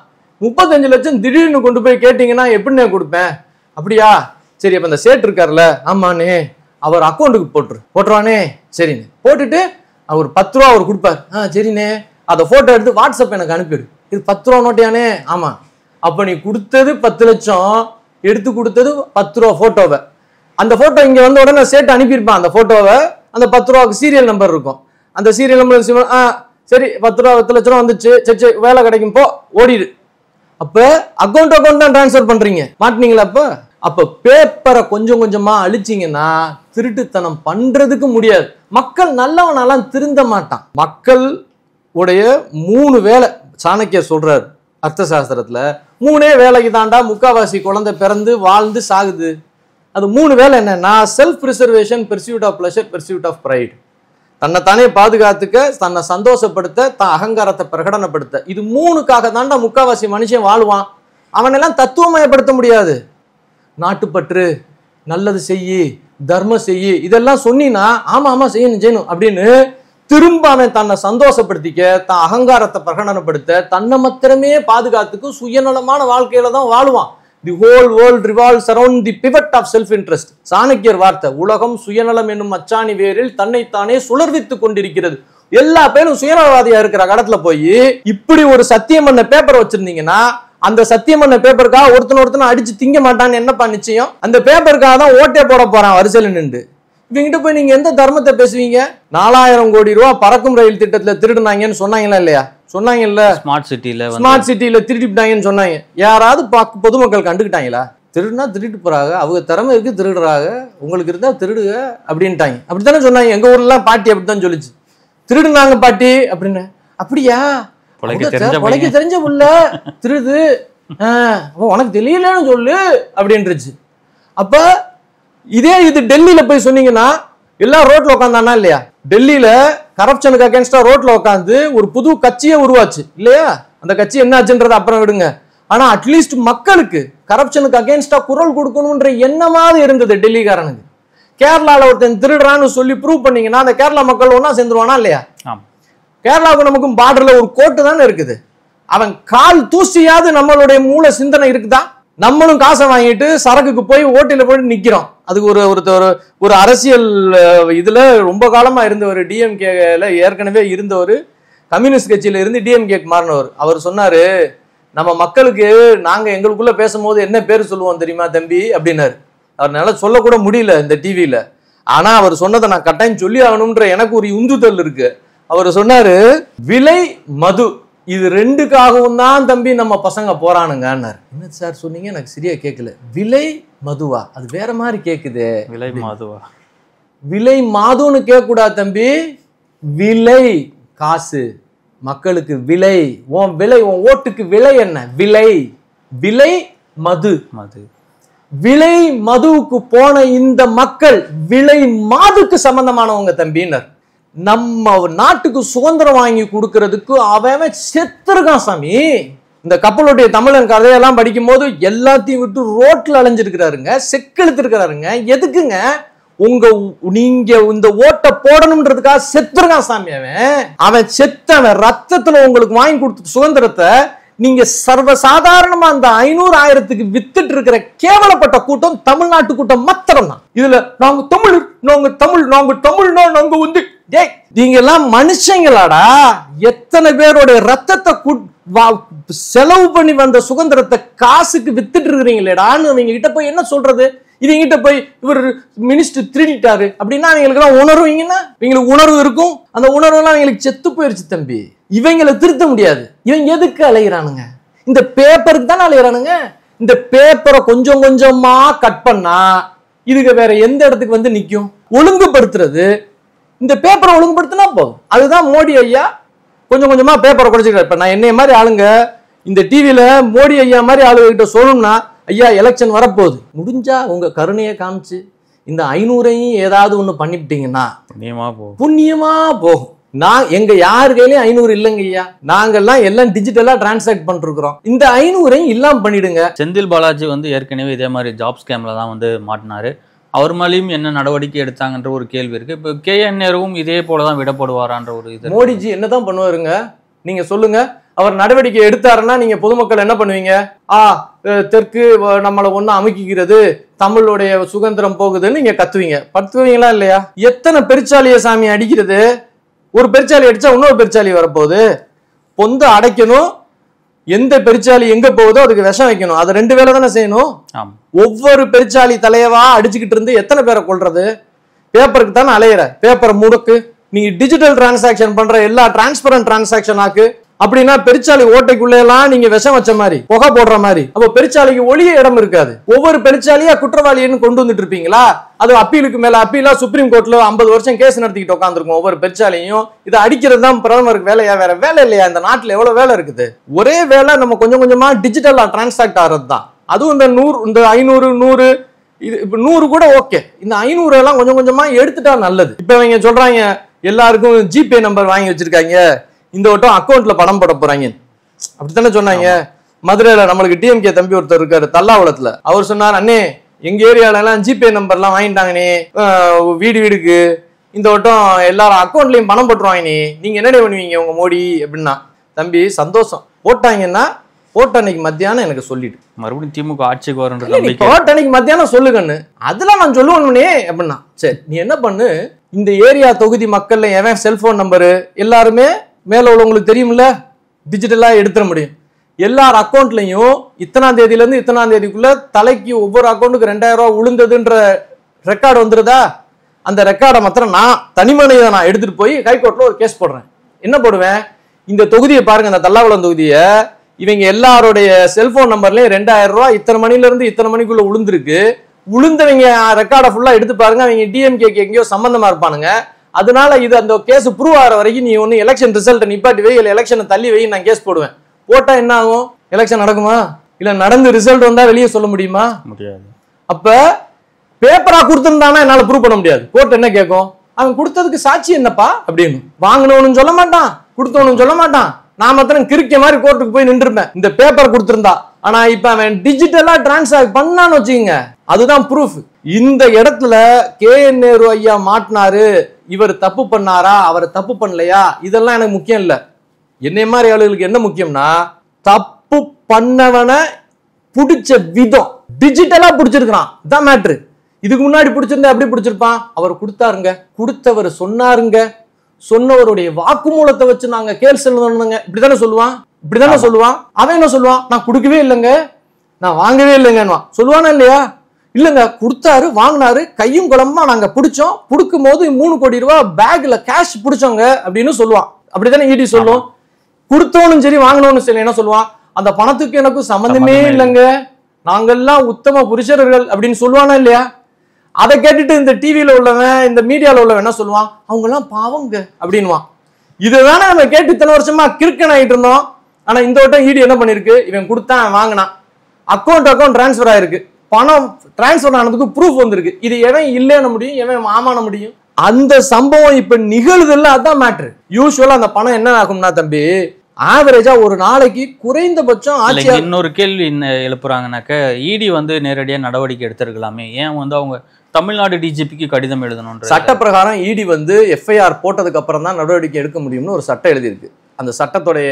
S1: 35 லட்சம் திடீர்னு கொண்டு போய் கேட்டீங்கன்னா எப்படின்னே கொடுப்பேன்? அப்படியா, சரி அப்ப இந்த சேட் இருக்காருல்ல, ஆமாண்ணே அவர் அக்கௌண்ட்டுக்கு போட்டுருவானே, சரிண்ணே போட்டுட்டு அவர் 10 ரூபா அவர் கொடுப்பார். சரிண்ணே, அதை போட்டோ எடுத்து வாட்ஸ்அப் எனக்கு அனுப்பிடு. இது 10 ரூபா நோட்டியானே? ஆமா. அப்ப நீ கொடுத்தது 10 லட்சம், எடுத்து கொடுத்தது 10 ரூபா போட்டோவை. அந்த போட்டோ இங்க வந்த உடனே சேட்டு அனுப்பியிருப்பான் அந்த போட்டோவை. அந்த 10 ரூபாவுக்கு சீரியல் நம்பர் இருக்கும். அந்த சீரியல் நம்பர் சரி 10 ரூபா 10 லட்சம் ரூபா வந்துச்சு, சரி வேலை கிடைக்கும் போ, ஓடிடு. அப்ப அக்கௌண்ட் தான் டிரான்ஸ்பர் பண்றீங்க. மாட்டினீங்களா? அப்ப பேப்பரை கொஞ்சம் கொஞ்சமா அழிச்சிங்கன்னா திருட்டுத்தனம் பண்றதுக்கு முடியாது. மக்கள் நல்லவனாலாம் திருந்த மாட்டான். மக்கள் உடைய 3 வேலை சாணக்கியர் சொல்றாரு அர்த்த சாஸ்திரத்துல. 3 வேலைக்கு தாண்டா முக்காவாசி குழந்தை பிறந்து வாழ்ந்து சாகுது. அது 3 வேலை என்னன்னா, self preservation, pursuit of pleasure, pursuit of pride. தன்னைத்தானே பாதுகாத்துக்க, தன்னை சந்தோஷப்படுத்த, தன் அகங்காரத்தை பிரகடனப்படுத்த. இது 3க்காக தாண்டா முக்காவாசி மனுஷன் வாழ்வான். அவனெல்லாம் தத்துவமயப்படுத்த முடியாது. நாட்டுப்பற்று, நல்லது செய்யி, தர்மம் செய்யி, இதெல்லாம் சொன்னீங்கன்னா ஆமா ஆமா செய்யணும் அப்படின்னு திரும்ப அவன் தன்னை சந்தோஷப்படுத்திக்க, தன் அகங்காரத்தை பிரகடனப்படுத்த, தன்னை மாத்திரமே பாதுகாத்துக்கு சுயநலமான வாழ்க்கையில தான் வாழ்வான். The whole world revolves around the pivot of self-interest. சாணக்கியர் வார்த்தை, உலகம் சுயநலம் என்னும் அச்சாணி வேரில் தன்னைத்தானே சுழர்வித்துக் கொண்டிருக்கிறது. எல்லா பேரும் சுயநலவாதியா இருக்கிற கடத்துல போய் இப்படி ஒரு சத்தியம் பண்ண பேப்பர் வச்சிருந்தீங்கன்னா, அந்த சத்தியம் பண்ண பேப்பருக்காக ஒருத்தனை அடிச்சு திங்க மாட்டான்னு என்னப்பா நிச்சயம்? அந்த பேப்பருக்காக தான் ஓட்டே போட போறான் வரிசையில் நின்று. இவங்கிட்ட போய் நீங்க எந்த தர்மத்தை பேசுவீங்க? 4000 கோடி ரூபாய் பறக்கும் ரயில் திட்டத்துல திருடுனாங்கன்னு சொன்னாங்களா இல்லையா? சொன்னாங்கல்ல. ஸ்மார்ட் சிட்டில திருடிட்டாங்கன்னு சொன்னாங்க. யாராவது பொதுமக்கள் கண்டுக்கிட்டாங்களா? திருடுனா திருட்டு போறாங்க, அவங்க திறமை இருக்கு திருடுறாங்க, உங்களுக்கு இருந்தா திருடுங்க அப்படின்ட்டாங்க. அப்படித்தானே சொன்னாங்க. எங்க ஊர்ல எல்லாம் பாட்டி அப்படித்தான் சொல்லிச்சு, திருடுனாங்க பாட்டி அப்படின்னு. அப்படியா? உனக்கு தெரிஞ்ச புள்ள திருடு, உனக்கு தெரியலன்னு சொல்லு அப்படின்றுச்சு. அப்ப இதே இது டெல்லியில போய் சொன்னீங்கன்னா எல்லாம் ரோட்ல உட்காந்தானா இல்லையா? டெல்லியில கரப்ஷனுக்கு அகேன்ஸ்டா ரோட்ல உட்காந்து ஒரு புது கட்சியே உருவாச்சு இல்லையா? அந்த கட்சி என்ன ஆச்சுன்றத அப்புறம் விடுங்க. ஆனா அட்லீஸ்ட் மக்களுக்கு கரப்ஷனுக்கு அகேன்ஸ்டா குரல் கொடுக்கணும்ன்ற எண்ணமாவது இருந்தது டெல்லிக்காரனுக்கு. கேரளால ஒருத்தன் திருடுறான்னு சொல்லி ப்ரூவ் பண்ணீங்கன்னா அந்த கேரளா மக்கள் ஒன்னா சேர்ந்துருவானா இல்லையா? கேரளாவுக்கு நமக்கும் பார்டர்ல ஒரு கோட்டு தானே இருக்குது. அவன் கால் தூசியாவது நம்மளுடைய மூல சிந்தனை இருக்குதா? நம்மளும் காசை வாங்கிட்டு சரக்குக்கு போய் ஓட்டில போய் நிக்கிறோம். அதுக்கு ஒரு அரசியல் இதுல ரொம்ப காலமா இருந்தவர், டிஎம்கேல ஏற்கனவே இருந்தவர், கம்யூனிஸ்ட் கட்சியில இருந்து டிஎம்கேக்கு மாறினவர். அவர் சொன்னாரு, நம்ம மக்களுக்கு நாங்க எங்களுக்குள்ள பேசும்போது என்ன பேர் சொல்லுவோம் தெரியுமா தம்பி அப்படின்னாரு. அவர்னால சொல்லக்கூட முடியல இந்த டிவியில. ஆனா அவர் சொன்னதை நான் கட்டாயம் சொல்லி ஆகணும்ன்ற எனக்கு ஒரு உந்துதல் இருக்கு. அவர் சொன்னாரு, விலை மது இது 2க்காகவும் தான் தம்பி நம்ம பசங்க போறானுங்கன்னாரு. என்ன சார் சொன்னீங்க? எனக்கு சரியா கேட்கல. விலை மதுவா? அது வேற மாதிரி கேக்குது. விலை மாதுவா? விலை மாதுன்னு கேட்க கூடாது தம்பி. விலை காசு, மக்களுக்கு விலை. உன் விலை, உன் ஓட்டுக்கு விலை என்ன? விலை. விலை மது. விலை மதுவுக்கு போன இந்த மக்கள் விலை மாதுக்கு சம்பந்தமானவங்க தம்பினர். நம்ம நாட்டுக்கு சுதந்திரம் வாங்கி கொடுக்கறதுக்கு அவன் செத்துருக்கான் சாமி. இந்த கப்பலுடைய தமிழன் கதையெல்லாம் படிக்கும் போது எல்லாத்தையும் விட்டு ரோட்ல அலைஞ்சிருக்கிறாருங்க, செக்கெழுத்திருக்கிறாருங்க. எதுக்குங்க? நீங்க இந்த ஓட்டை போடணும்ன்றதுக்காக செத்துருக்கான் சாமி. அவன் செத்தவன் ரத்தத்துல உங்களுக்கு வாங்கி கொடுத்த சுதந்திரத்தை நீங்க சர்வசாதாரணமா அந்த 500,000க்கு வித்துட்டு இருக்கிற கேவலப்பட்ட கூட்டம் தமிழ்நாட்டு கூட்டம் மாத்திரம் தான். இதுல நாங்க தமிழ் தமிழ்னா நாங்க வந்து நீங்க எல்லாம் மனுஷங்களாடா? எத்தனை பேருடைய ரத்தத்தை செலவு பண்ணி வந்த சுதந்திரத்தை காசுக்கு வித்துட்டு இருக்கிறீங்களேடான்னு அவங்க கிட்ட போய் என்ன சொல்றது? இவங்கிட்ட போய் இவர் மினிஸ்டர் திருடிட்டாரு அப்படின்னா அவங்களுக்கு எல்லாம் உணர்வீங்கன்னா இவங்களுக்கு உணர்வு இருக்கும். அந்த உணர்வு எல்லாம் அவங்களுக்கு செத்து போயிருச்சு தம்பி. இவங்களை திருத்த முடியாது. இவங்க எதுக்கு அலைகிறானுங்க? இந்த பேப்பருக்கு தானே அலைகிறானுங்க. இந்த பேப்பரை கொஞ்சம் கொஞ்சமா கட் பண்ணா இதுக்கு வேற எந்த இடத்துக்கு வந்து நிக்கும்? ஒழுங்குபடுத்துறது. இந்த பேப்பரை ஒழுங்குபடுத்தினா போதும். அதுதான் மோடி ஐயா கொஞ்சம் கொஞ்சமா பேப்பரை குறைச்சிக்கிறார். இப்ப நான் என்னைய மாதிரி ஆளுங்க இந்த டிவியில மோடி ஐயா மாதிரி ஆளுகிட்ட சொல்லணும்னா, ஐயா எலெக்ஷன் வரப்போகுது, முடிஞ்சா உங்க கருணையை காமிச்சு இந்த 500ஐயும் ஏதாவது ஒண்ணு பண்ணிவிட்டீங்கன்னா புண்ணியமா போகும். நான் எங்க யாரு கையிலயும் 500 இல்லைங்க ஐயா, நாங்கெல்லாம் எல்லாம் டிஜிட்டலா டிரான்சாக்ட் பண்ணிருக்கிறோம், இந்த 500ஐயும் இல்லாம பண்ணிடுங்க.
S2: செந்தில் பாலாஜி வந்து ஏற்கனவே இதே மாதிரி ஜாப் ஸ்கேம்ல தான் வந்து மாட்டினாரு. அவர் மேலேயும் என்ன நடவடிக்கை எடுத்தாங்கன்ற ஒரு கேள்வி இருக்கு. இப்போ கேஎன் நேருவும் இதே போலதான் விடப்படுவாரான்ற ஒரு இது.
S1: மோடிஜி என்னதான் பண்ணுவாருங்க நீங்க சொல்லுங்க? அவர் நடவடிக்கை எடுத்தாருன்னா நீங்க பொதுமக்கள் என்ன பண்ணுவீங்க? தெற்கு நம்மளை ஒண்ணு அமைக்கிறது, தமிழுடைய சுதந்திரம் போகுதுன்னு நீங்க கத்துவீங்களா இல்லையா? எத்தனை பெருச்சாலிய சாமி அடிக்கிறது? ஒரு பெருச்சாலி அடிச்சா இன்னொரு பெருச்சாலி வரப்போகுது. பொந்து அடைக்கணும், எந்த பெருச்சாலி எங்க போகுதோ அதுக்கு விஷம் வைக்கணும். அது 2 வேலை தானே செய்யணும். ஒவ்வொரு பெருச்சாலி தலையவா அடிச்சுக்கிட்டு இருந்து எத்தனை பேரை கொள்றது? பேப்பருக்கு தானே அலையிற, பேப்பரை முடக்கு. நீங்க டிஜிட்டல் டிரான்சாக்சன் பண்ற எல்லா டிரான்ஸ்பரண்ட் டிரான்சாக்சன் ஆக்கு. அப்படின்னா பெருச்சாலி ஓட்டைக்குள்ள எல்லாம் நீங்க விஷம் வச்ச மாதிரி, புகை போடுற மாதிரி, அப்ப பெருச்சாலிக்கு ஒளிய இடம் இருக்காது. ஒவ்வொரு பெருச்சாலியா குற்றவாளின்னு கொண்டு வந்துட்டு இருப்பீங்களா? அது அப்பீலுக்கு மேல அப்பீலா சுப்ரீம் கோர்ட்ல 50 வருஷம் கேஸ் நடத்திக்கிட்டு உட்காந்துருக்கும் ஒவ்வொரு பெருச்சாலையும். இதை அடிக்கிறது தான் பிரதமருக்கு வேலையா? வேற வேலை இல்லையா? இந்த நாட்டுல எவ்வளவு வேலை இருக்குது? ஒரே வேலை நம்ம கொஞ்சம் கொஞ்சமா டிஜிட்டலா டிரான்சாக்ட் ஆகிறது தான். அதுவும் இந்த 100, இந்த 500, 100, இது இப்ப 100 கூட ஓகே. இந்த 500 எல்லாம் கொஞ்சம் கொஞ்சமா எடுத்துட்டா நல்லது. இப்ப இவங்க சொல்றாங்க எல்லாருக்கும் ஜிபே நம்பர் வாங்கி வச்சிருக்காங்க, இந்த வட்டம் அக்கௌண்ட்ல பணம் போட போறாங்க, அப்படித்தானே சொன்னாங்க. மதுரையில நம்மளுக்கு டிஎம்கே தம்பி ஒருத்தர் இருக்காரு தல்லாவளத்துல, அவர் சொன்னார், அண்ணே எங்க ஏரியால எல்லாம் ஜிபே நம்பர் எல்லாம் வாங்கிட்டாங்கண்ணே, வீடுக்கு இந்த வட்டம் எல்லாரும் அக்கௌண்ட்லயும் பணம் போட்டுருவாங்கண்ணே, நீங்க என்னடே பண்ணுவீங்க உங்க மோடி அப்படின்னா. தம்பி சந்தோஷம், போட்டாங்கன்னா போட்ட அன்னைக்கு மத்தியானம் எனக்கு சொல்லிட்டு
S2: மறுபடியும் திமுக ஆட்சிக்கு வரும்,
S1: போட்ட அன்னைக்கு மத்தியானம் சொல்லுங்கன்னு. அதெல்லாம் நான் சொல்லுவேன்னே அப்படின்னா. சரி நீ என்ன பண்ணு, இந்த ஏரியா தொகுதி மக்கள்ல எவன் செல்போன் நம்பரு எல்லாருமே மேல உள்ளவங்களுக்கு தெரியும்ல, டிஜிட்டலா எடுத்துட முடியும். எல்லார் அக்கௌண்ட்லயும் இத்தனாம் தேதியில இருந்து இத்தனாம் தேதிக்குள்ள தலைக்கு ஒவ்வொரு அக்கௌண்ட்டுக்கு 2000 ரூபாய் உளுந்ததுன்ற ரெக்கார்டு வந்துருதா? அந்த ரெக்கார்டை மாத்திரம் நான் தனிமனிதை நான் எடுத்துட்டு போய் ஹைகோர்ட்ல ஒரு கேஸ் போடுறேன். என்ன போடுவேன்? இந்த தொகுதியை பாருங்க, இந்த தல்லாகுளம் தொகுதியை இவங்க எல்லாருடைய செல்போன் நம்பர்லயும் 2000 ரூபாய் இத்தனை மணில இருந்து இத்தனை மணிக்குள்ள உளுந்திருக்கு. உளுந்தவங்க ரெக்கார்டை ஃபுல்லா எடுத்து பாருங்க, அவங்க டிஎம்கேக்கு எங்கேயோ சம்பந்தமா இருப்பானுங்க. அதனால இது அந்த கேஸ் ப்ரூவ் ஆகிற வரைக்கும் நீ ஒன்னு எலெக்ஷன் ரிசல்ட்டை நிப்பாட்டி வை, இல்லை எலெக்ஷனை தள்ளி வை, நான் கேஸ் போடுவேன். போட்டா என்ன ஆகும்? எலெக்ஷன் நடக்குமா? இல்ல நடந்து ரிசல்ட் வந்தா வெளியே சொல்ல முடியுமா?
S2: முடியாது.
S1: அப்ப பேப்பரா கொடுத்திருந்தானா என்னால ப்ரூவ் பண்ண முடியாது. கோர்ட் என்ன கேட்கும்? அவன் கொடுத்ததுக்கு சாட்சி என்னப்பா அப்படின்னு. வாங்கினவனு சொல்ல மாட்டான், கொடுத்தவனு சொல்ல மாட்டான். நான் மாத்திரம் கிறுக்க மாதிரி கோர்ட்டுக்கு போய் நின்றுப்பேன் இந்த பேப்பர் கொடுத்திருந்தா. ஆனா இப்ப அவன் டிஜிட்டலா டிரான்சாக்ட் பண்ணான்னு வச்சுக்கோங்க, அதுதான் ப்ரூஃப். இந்த இடத்துல கேஎன் நேரு ஐயா மாட்டினாரு, இவர் தப்பு பண்ணாரா, அவர் தப்பு பண்ணலையா, இதெல்லாம் எனக்கு முக்கியம் இல்ல. என்னை மாதிரி ஆளுகளுக்கு என்ன முக்கியம்னா, தப்பு பண்ணவனை பிடிச்ச விதம், டிஜிட்டலா பிடிச்சிருக்கான் இதான் மேட்ரு. இதுக்கு முன்னாடி பிடிச்சிருந்தா எப்படி பிடிச்சிருப்பான்? அவர் கொடுத்தாருங்க, கொடுத்தவர் சொன்னாருங்க, சொன்னவருடைய வாக்குமூலத்தை வச்சு நாங்க கேள் செல்லுங்க, இப்படித்தானே சொல்லுவான், இப்படித்தானே சொல்லுவான். அவன் என்ன சொல்லுவான்? நான் கொடுக்கவே இல்லைங்க, நான் வாங்கவே இல்லைங்க சொல்லுவானா இல்லையா? இல்லங்க கொடுத்தாரு, வாங்கினாரு, கையும் குழம்பா நாங்க பிடிச்சோம், பிடிக்கும் போது 3 கோடி ரூபாய் பேக்ல கேஷ் பிடிச்சோங்க அப்படின்னு சொல்லுவான். அப்படித்தானே இடி சொல்லும். கொடுத்தவனும் சரி வாங்கினவனும் சரி என்ன சொல்லுவான்? அந்த பணத்துக்கு எனக்கும் சம்பந்தமே இல்லைங்க, நாங்கெல்லாம் உத்தம புருஷர்கள் அப்படின்னு சொல்லுவானா இல்லையா? அதை கேட்டுட்டு இந்த டிவியில உள்ளவன், இந்த மீடியால உள்ளவன் என்ன சொல்லுவான்? அவங்க எல்லாம் பாவங்க அப்படின்வான். இதுதானே நம்ம கேட்டு இத்தனை வருஷமா கிறுக்கன் ஆகிட்டு இருந்தோம். ஆனா இந்த வட்டம் ஈடி என்ன பண்ணிருக்கு? இவன் கொடுத்தான், வாங்கினான், அக்கௌண்ட் டிரான்ஸ்பர் ஆயிருக்கு, பணம் டிரான்ஸ்பர் ஆனதுக்கு ப்ரூஃப் வந்திருக்கு. இது எவன் இல்லைன்னு முடியும், எவன் மாமான முடியும்? அந்த சம்பவம் இப்ப நிகழுதுல்ல, அதான் மேட்ரு. யூசுவலா அந்த பணம் என்ன ஆகும்னா தம்பி, ஆவரேஜா ஒரு நாளைக்கு குறைந்தபட்சம்
S2: இன்னொரு கேள்வி எழுப்புறாங்கனாக்க, இடி வந்து நேரடியா நடவடிக்கை எடுத்திருக்கலாமே, ஏன் வந்து அவங்க தமிழ்நாடு டிஜிபிக்கு கடிதம் எழுதணும்?
S1: சட்ட பிரகாரம் இடி வந்து எஃப்ஐஆர் போட்டதுக்கு அப்புறம் தான் நடவடிக்கை எடுக்க முடியும்னு ஒரு சட்டம் எழுதியிருக்கு. அந்த சட்டத்துடைய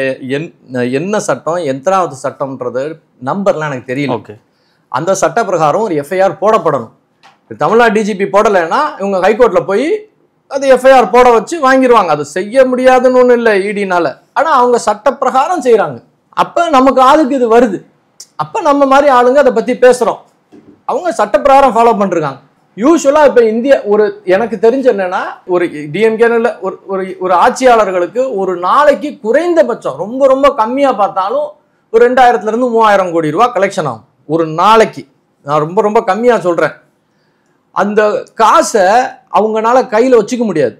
S1: என்ன சட்டம், எத்தனாவது சட்டம்ன்றது நம்பர்லாம் எனக்கு தெரியல.
S2: ஓகே, அந்த
S1: சட்ட பிரகாரம் ஒரு எஃப்ஐஆர் போடப்படணும். தமிழ்நாடு டிஜிபி போடலைன்னா இவங்க ஹைகோர்ட்ல போய் அது எஃப்ஐஆர் போட வச்சு வாங்கிடுவாங்க. அது செய்ய முடியாதுன்னு ஒன்றும் இல்லை இடினால, ஆனா அவங்க சட்ட பிரகாரம் செய்யறாங்க. அப்ப நமக்கு ஆளுக்கு இது வருது, அப்ப நம்ம மாதிரி ஆளுங்க அதை பத்தி பேசுறோம். அவங்க சட்ட பிரகாரம் ஃபாலோ பண்ணிருக்காங்க. யூஸ்வலா இப்ப இந்தியா ஒரு எனக்கு தெரிஞ்ச என்னன்னா, ஒரு டிஎம்கேல ஒரு ஆட்சியாளர்களுக்கு ஒரு நாளைக்கு குறைந்தபட்சம் ரொம்ப ரொம்ப கம்மியா பார்த்தாலும் ஒரு 2000 இருந்து 3000 கோடி ரூபாய் கலெக்ஷன் ஆகும் ஒரு நாளைக்கு. நான் ரொம்ப ரொம்ப கம்மியா சொல்றேன். அந்த காசை அவங்கனால கையில வச்சுக்க முடியாது.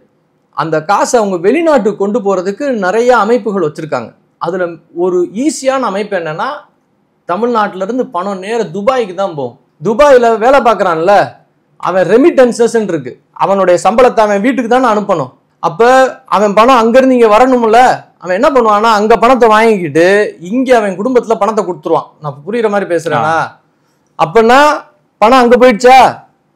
S1: அந்த காசை அவங்க வெளிநாட்டுக்கு கொண்டு போறதுக்கு நிறைய அமைப்புகள் வச்சிருக்காங்க. அதில் ஒரு ஈஸியான அமைப்பு என்னன்னா, தமிழ்நாட்டிலேருந்து பணம் நேர துபாய்க்கு தான் போகும். துபாயில் வேலை பார்க்குறான்ல, அவன் ரெமிட்டன்சஸ் இருக்கு, அவனுடைய சம்பளத்தை அவன் வீட்டுக்கு தானே அனுப்பணும். அப்போ அவன் பணம் அங்கேருந்து இங்கே வரணும்ல, அவன் என்ன பண்ணுவான்னா அங்கே பணத்தை வாங்கிக்கிட்டு இங்கே அவன் குடும்பத்தில் பணத்தை கொடுத்துருவான். நான் புரியுற மாதிரி பேசுகிறேன்னா, அப்படின்னா பணம் அங்கே போயிடுச்சா,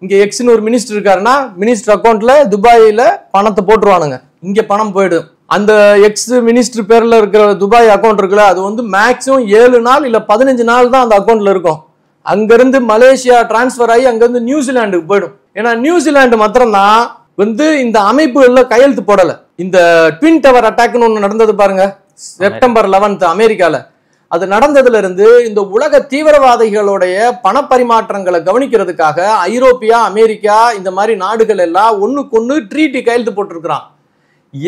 S1: இங்கே எக்ஸ்னு ஒரு மினிஸ்டர் இருக்காருன்னா மினிஸ்டர் அக்கௌண்ட்டில் துபாயில் பணத்தை போட்டுருவானுங்க, இங்கே பணம் போயிடும். அந்த எக்ஸ் மினிஸ்டர் பேரில் இருக்கிற துபாய் அக்கௌண்ட் இருக்குல்ல, அது வந்து மேக்ஸிமம் 7 நாள் இல்லை 15 நாள் தான் அந்த அக்கௌண்ட்டில் இருக்கும். அங்கேருந்து மலேசியா டிரான்ஸ்ஃபர் ஆகி அங்கேருந்து நியூசிலாண்டுக்கு போயிடும். ஏன்னா நியூசிலாண்டு மாத்திரம்தான் வந்து இந்த அமைப்புகளில் கையெழுத்து போடலை. இந்த ட்வின் டவர் அட்டாக்னு ஒன்று நடந்தது பாருங்க, செப்டம்பர் 11 அமெரிக்காவில். அது நடந்ததுல இருந்து இந்த உலக தீவிரவாதிகளுடைய பணப்பரிமாற்றங்களை கவனிக்கிறதுக்காக ஐரோப்பியா, அமெரிக்கா இந்த மாதிரி நாடுகள் எல்லாம் ஒன்றுக்கு ஒன்று ட்ரீட்டி கையெழுத்து போட்டிருக்கிறான்.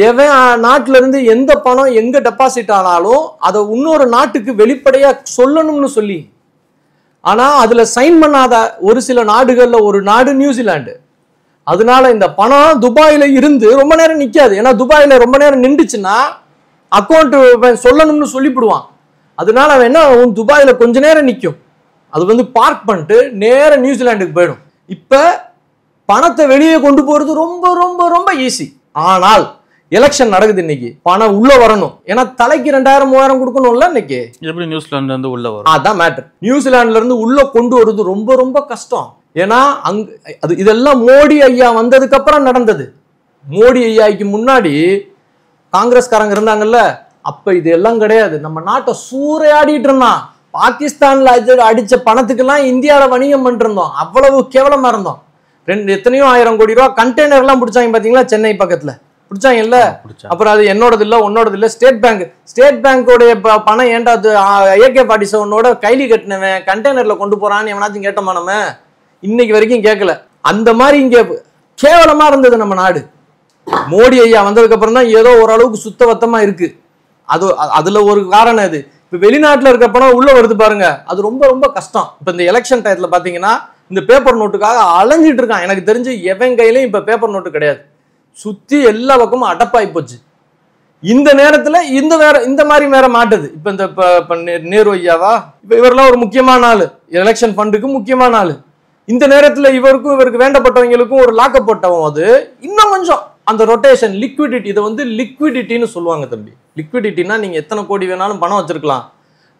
S1: எவன் நாட்டில இருந்து எந்த பணம் எங்க டெபாசிட் ஆனாலும் அதை இன்னொரு நாட்டுக்கு வெளிப்படையா சொல்லணும்னு சொல்லி. ஆனா அதுல சைன் பண்ணாத ஒரு சில நாடுகள்ல ஒரு நாடு நியூசிலாந்து. அதனால இந்த பணம் துபாயில இருந்து ரொம்ப நேரம் நிக்காது. ஏன்னா துபாயில ரொம்ப நேரம் நின்றுச்சுன்னா அக்கௌண்ட் சொல்லணும்னு சொல்லிவிடுவான். அதனால அவன் என்ன, துபாயில கொஞ்ச நேரம் நிற்கும், அது வந்து பார்க் பண்ணிட்டு நேர நியூசிலாண்டுக்கு போயிடும். இப்ப பணத்தை வெளியே கொண்டு போறது ரொம்ப ரொம்ப ரொம்ப ஈஸி. ஆனால் எலெக்ஷன் நடக்குது இன்னைக்கு, பணம் உள்ள வரணும். ஏன்னா தலைக்கு 2000-3000 கொடுக்கணும்ல இன்னைக்கு.
S2: எப்படி நியூசிலாந்துல இருந்து உள்ள வரும்?
S1: அதான் மேட்டர். நியூசிலாந்துல இருந்து உள்ள கொண்டு வருது ரொம்ப ரொம்ப கஷ்டம். ஏன்னா அது இதெல்லாம் மோடி ஐயா வந்ததுக்கு அப்புறம் நடந்தது. மோடி ஐயாவுக்கு முன்னாடி காங்கிரஸ்காரங்க இருந்தாங்கல்ல, அப்ப இது எல்லாம் கிடையாது. நம்ம நாட்டை சூறையாடிட்டு இருந்தான். பாகிஸ்தான்ல அடிச்ச பணத்துக்கெல்லாம் இந்தியாவில வணிகம் பண்ணிட்டு இருந்தோம். அவ்வளவு கேவலமா இருந்தோம். எத்தனையோ 1000 கோடி ரூபாய் கண்டெய்னர் எல்லாம் பிடிச்சாங்க பாத்தீங்களா, சென்னை பக்கத்துல பிடிச்சாங்க இல்ல. அப்புறம் அது என்னோடது இல்ல உன்னோடது இல்ல. ஸ்டேட் பேங்கோடைய பணம் ஏன்டா AK-47 கைலி கட்டினவன் கண்டெய்னர்ல கொண்டு போறான்னு எவனாச்சும் கேட்டோமா? நம்ம இன்னைக்கு வரைக்கும் கேட்கல. அந்த மாதிரி இங்க கேவலமா இருந்தது நம்ம நாடு. மோடி ஐயா வந்ததுக்கு அப்புறம் தான் ஏதோ ஓரளவுக்கு சுத்தவத்தமா இருக்கு. அதுல ஒரு காரணம் இது. இப்ப வெளிநாட்டுல இருக்க பணம் உள்ள வருது பாருங்க, அது ரொம்ப ரொம்ப கஷ்டம். இப்ப இந்த எலெக்ஷன் டயத்துல பாத்தீங்கன்னா இந்த பேப்பர் நோட்டுக்காக அலைஞ்சிட்டு இருக்கான். எனக்கு தெரிஞ்சு எவன் கையிலையும் இப்ப பேப்பர் நோட்டு கிடையாது. சுத்தி எல்லா பக்கமும் அடப்பாய் போச்சு. இந்த நேரத்துல இந்த மாதிரி வேற மாட்டுது. இப்ப இந்த நேரு ஐயாவா, இப்ப இவரெல்லாம் ஒரு முக்கியமான ஆளு, எலெக்ஷன் ஃபண்டுக்கு முக்கியமான ஆளு. இந்த நேரத்துல இவருக்கு வேண்டப்பட்டவங்களுக்கும் ஒரு லாக்கப் போட்டவன். அது இன்னும் கொஞ்சம் அந்த ரொட்டேஷன் லிக்விடிட்டி, இதை வந்து லிக்விடிட்டின்னு சொல்லுவாங்க தம்பி. லிக்விடிட்டினா நீங்க எத்தனை கோடி வேணாலும் பணம் வச்சிருக்கலாம்,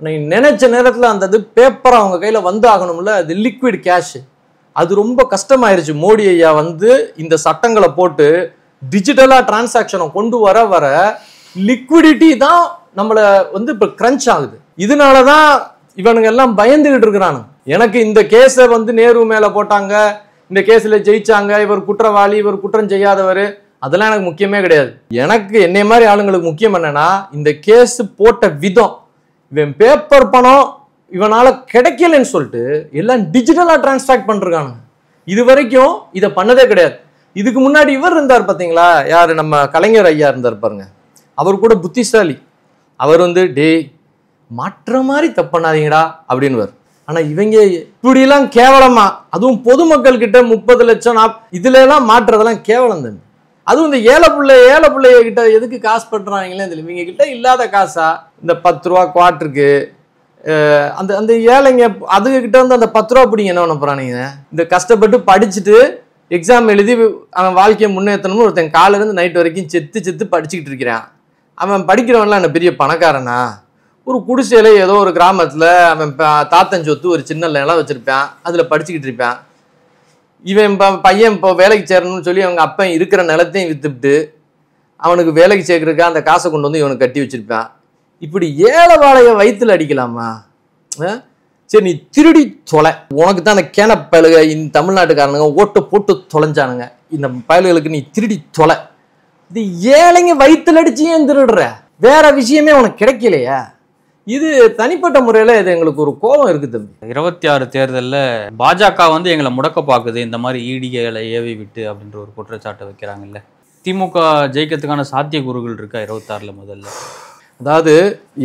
S1: நீங்க நினைச்ச நேரத்துல அந்த இது பேப்பர் அவங்க கையில வந்து ஆகணும்ல, அது லிக்விட் கேஷ். அது ரொம்ப கஷ்டமாயிருச்சு. மோடி ஐயா வந்து இந்த சட்டங்களை போட்டு டிஜிட்டலா டிரான்சாக்சனை கொண்டு வர லிக்விடிட்டி தான் நம்மள வந்து இப்ப கிரன்ச் ஆகுது. இதனாலதான் இவனுங்க எல்லாம் பயந்துகிட்டு இருக்கிறானு. எனக்கு இந்த கேஸை வந்து நேரு மேல போட்டாங்க, இந்த கேஸ்ல ஜெயிச்சாங்க, இவர் குற்றவாளி, இவர் குற்றம் செய்யாதவர், அதெல்லாம் எனக்கு முக்கியமே கிடையாது. எனக்கு என்னை மாதிரி ஆளுங்களுக்கு முக்கியம் என்னன்னா இந்த கேஸ் போட்ட விதம். இவன் பேப்பர் பணம் இவனால கிடைக்கலன்னு சொல்லிட்டு எல்லாம் டிஜிட்டலா டிரான்ஸ்ஃபாக்ட் பண்றானுங்க. இது வரைக்கும் இதை பண்ணதே கிடையாது. இதுக்கு முன்னாடி இவர் இருந்தார் பாத்தீங்களா, யாரு, நம்ம கலைஞர் ஐயா இருந்தார் பாருங்க. அவர் கூட புத்திசாலி. அவர் வந்து டேய் மற்ற மாதிரி தப்பண்ணாதீங்கடா அப்படின்னு. ஆனா இவங்க இப்படிலாம் கேவலமா, அதுவும் பொதுமக்கள் கிட்ட 30 லட்சம் இதுல எல்லாம் மாற்றுறதெல்லாம் கேவலம் தான். அதுவும் இந்த ஏழை பிள்ளைய கிட்ட எதுக்கு காசு பண்றாங்களே தெரியல. இவங்க கிட்ட இல்லாத காசா இந்த 10 ரூபா குவார்ட்டருக்கு அந்த அந்த ஏழைங்க அதுகிட்ட வந்து அந்த 10 ரூபா பிடிங்க என்ன பண்ண போறானுங்க. இந்த கஷ்டப்பட்டு படிச்சுட்டு எக்ஸாம் எழுதி அவன் வாழ்க்கையை முன்னேற்றணும்னு ஒருத்தன் காலையில இருந்து நைட் வரைக்கும் செத்து படிச்சுக்கிட்டு இருக்கிறான். அவன் படிக்கிறவன்லாம் என்ன பெரிய பணக்காரனா? ஒரு குடிசையில ஏதோ ஒரு கிராமத்துல அவன் தாத்தன் சொத்து ஒரு சின்ன நிலம் வச்சிருப்பான், அதுல படிச்சுக்கிட்டு இருப்பான். இவன் பையன் இப்போ வேலைக்கு சேரணும்னு சொல்லி அவங்க அப்பன் இருக்கிற நிலத்தையும் வித்துவிட்டு அவனுக்கு வேலைக்கு சேர்க்கறதுக்கு அந்த காசை கொண்டு வந்து இவனுக்கு கட்டி வச்சிருப்பான். இப்படி ஏழை வாழைய வயிற்றுல அடிக்கலாமா? சரி நீ திருடி தொலை, உனக்கு தான் அந்த கேன பயலுக இந்த தமிழ்நாட்டுக்காரனுங்க ஓட்டு போட்டு தொலைஞ்சானுங்க, இந்த பயலுகளுக்கு நீ திருடி தொலை. இது ஏழைங்க வயிற்றுல அடிச்சு ஏன் திருடுற? வேற விஷயமே உனக்கு கிடைக்கலையா? இது தனிப்பட்ட முறையில இது எங்களுக்கு ஒரு கோபம் இருக்கு தம்பி.
S2: 26 தேர்தலில் பாஜக வந்து எங்களை முடக்க பார்க்குது, இந்த மாதிரி ஈடிகளை ஏவி விட்டு அப்படின்ற ஒரு குற்றச்சாட்டை வைக்கிறாங்கல்ல. திமுக ஜெயிக்கிறதுக்கான சாத்தியக்கூறுகள் இருக்கா 26ல் முதல்ல?
S1: அதாவது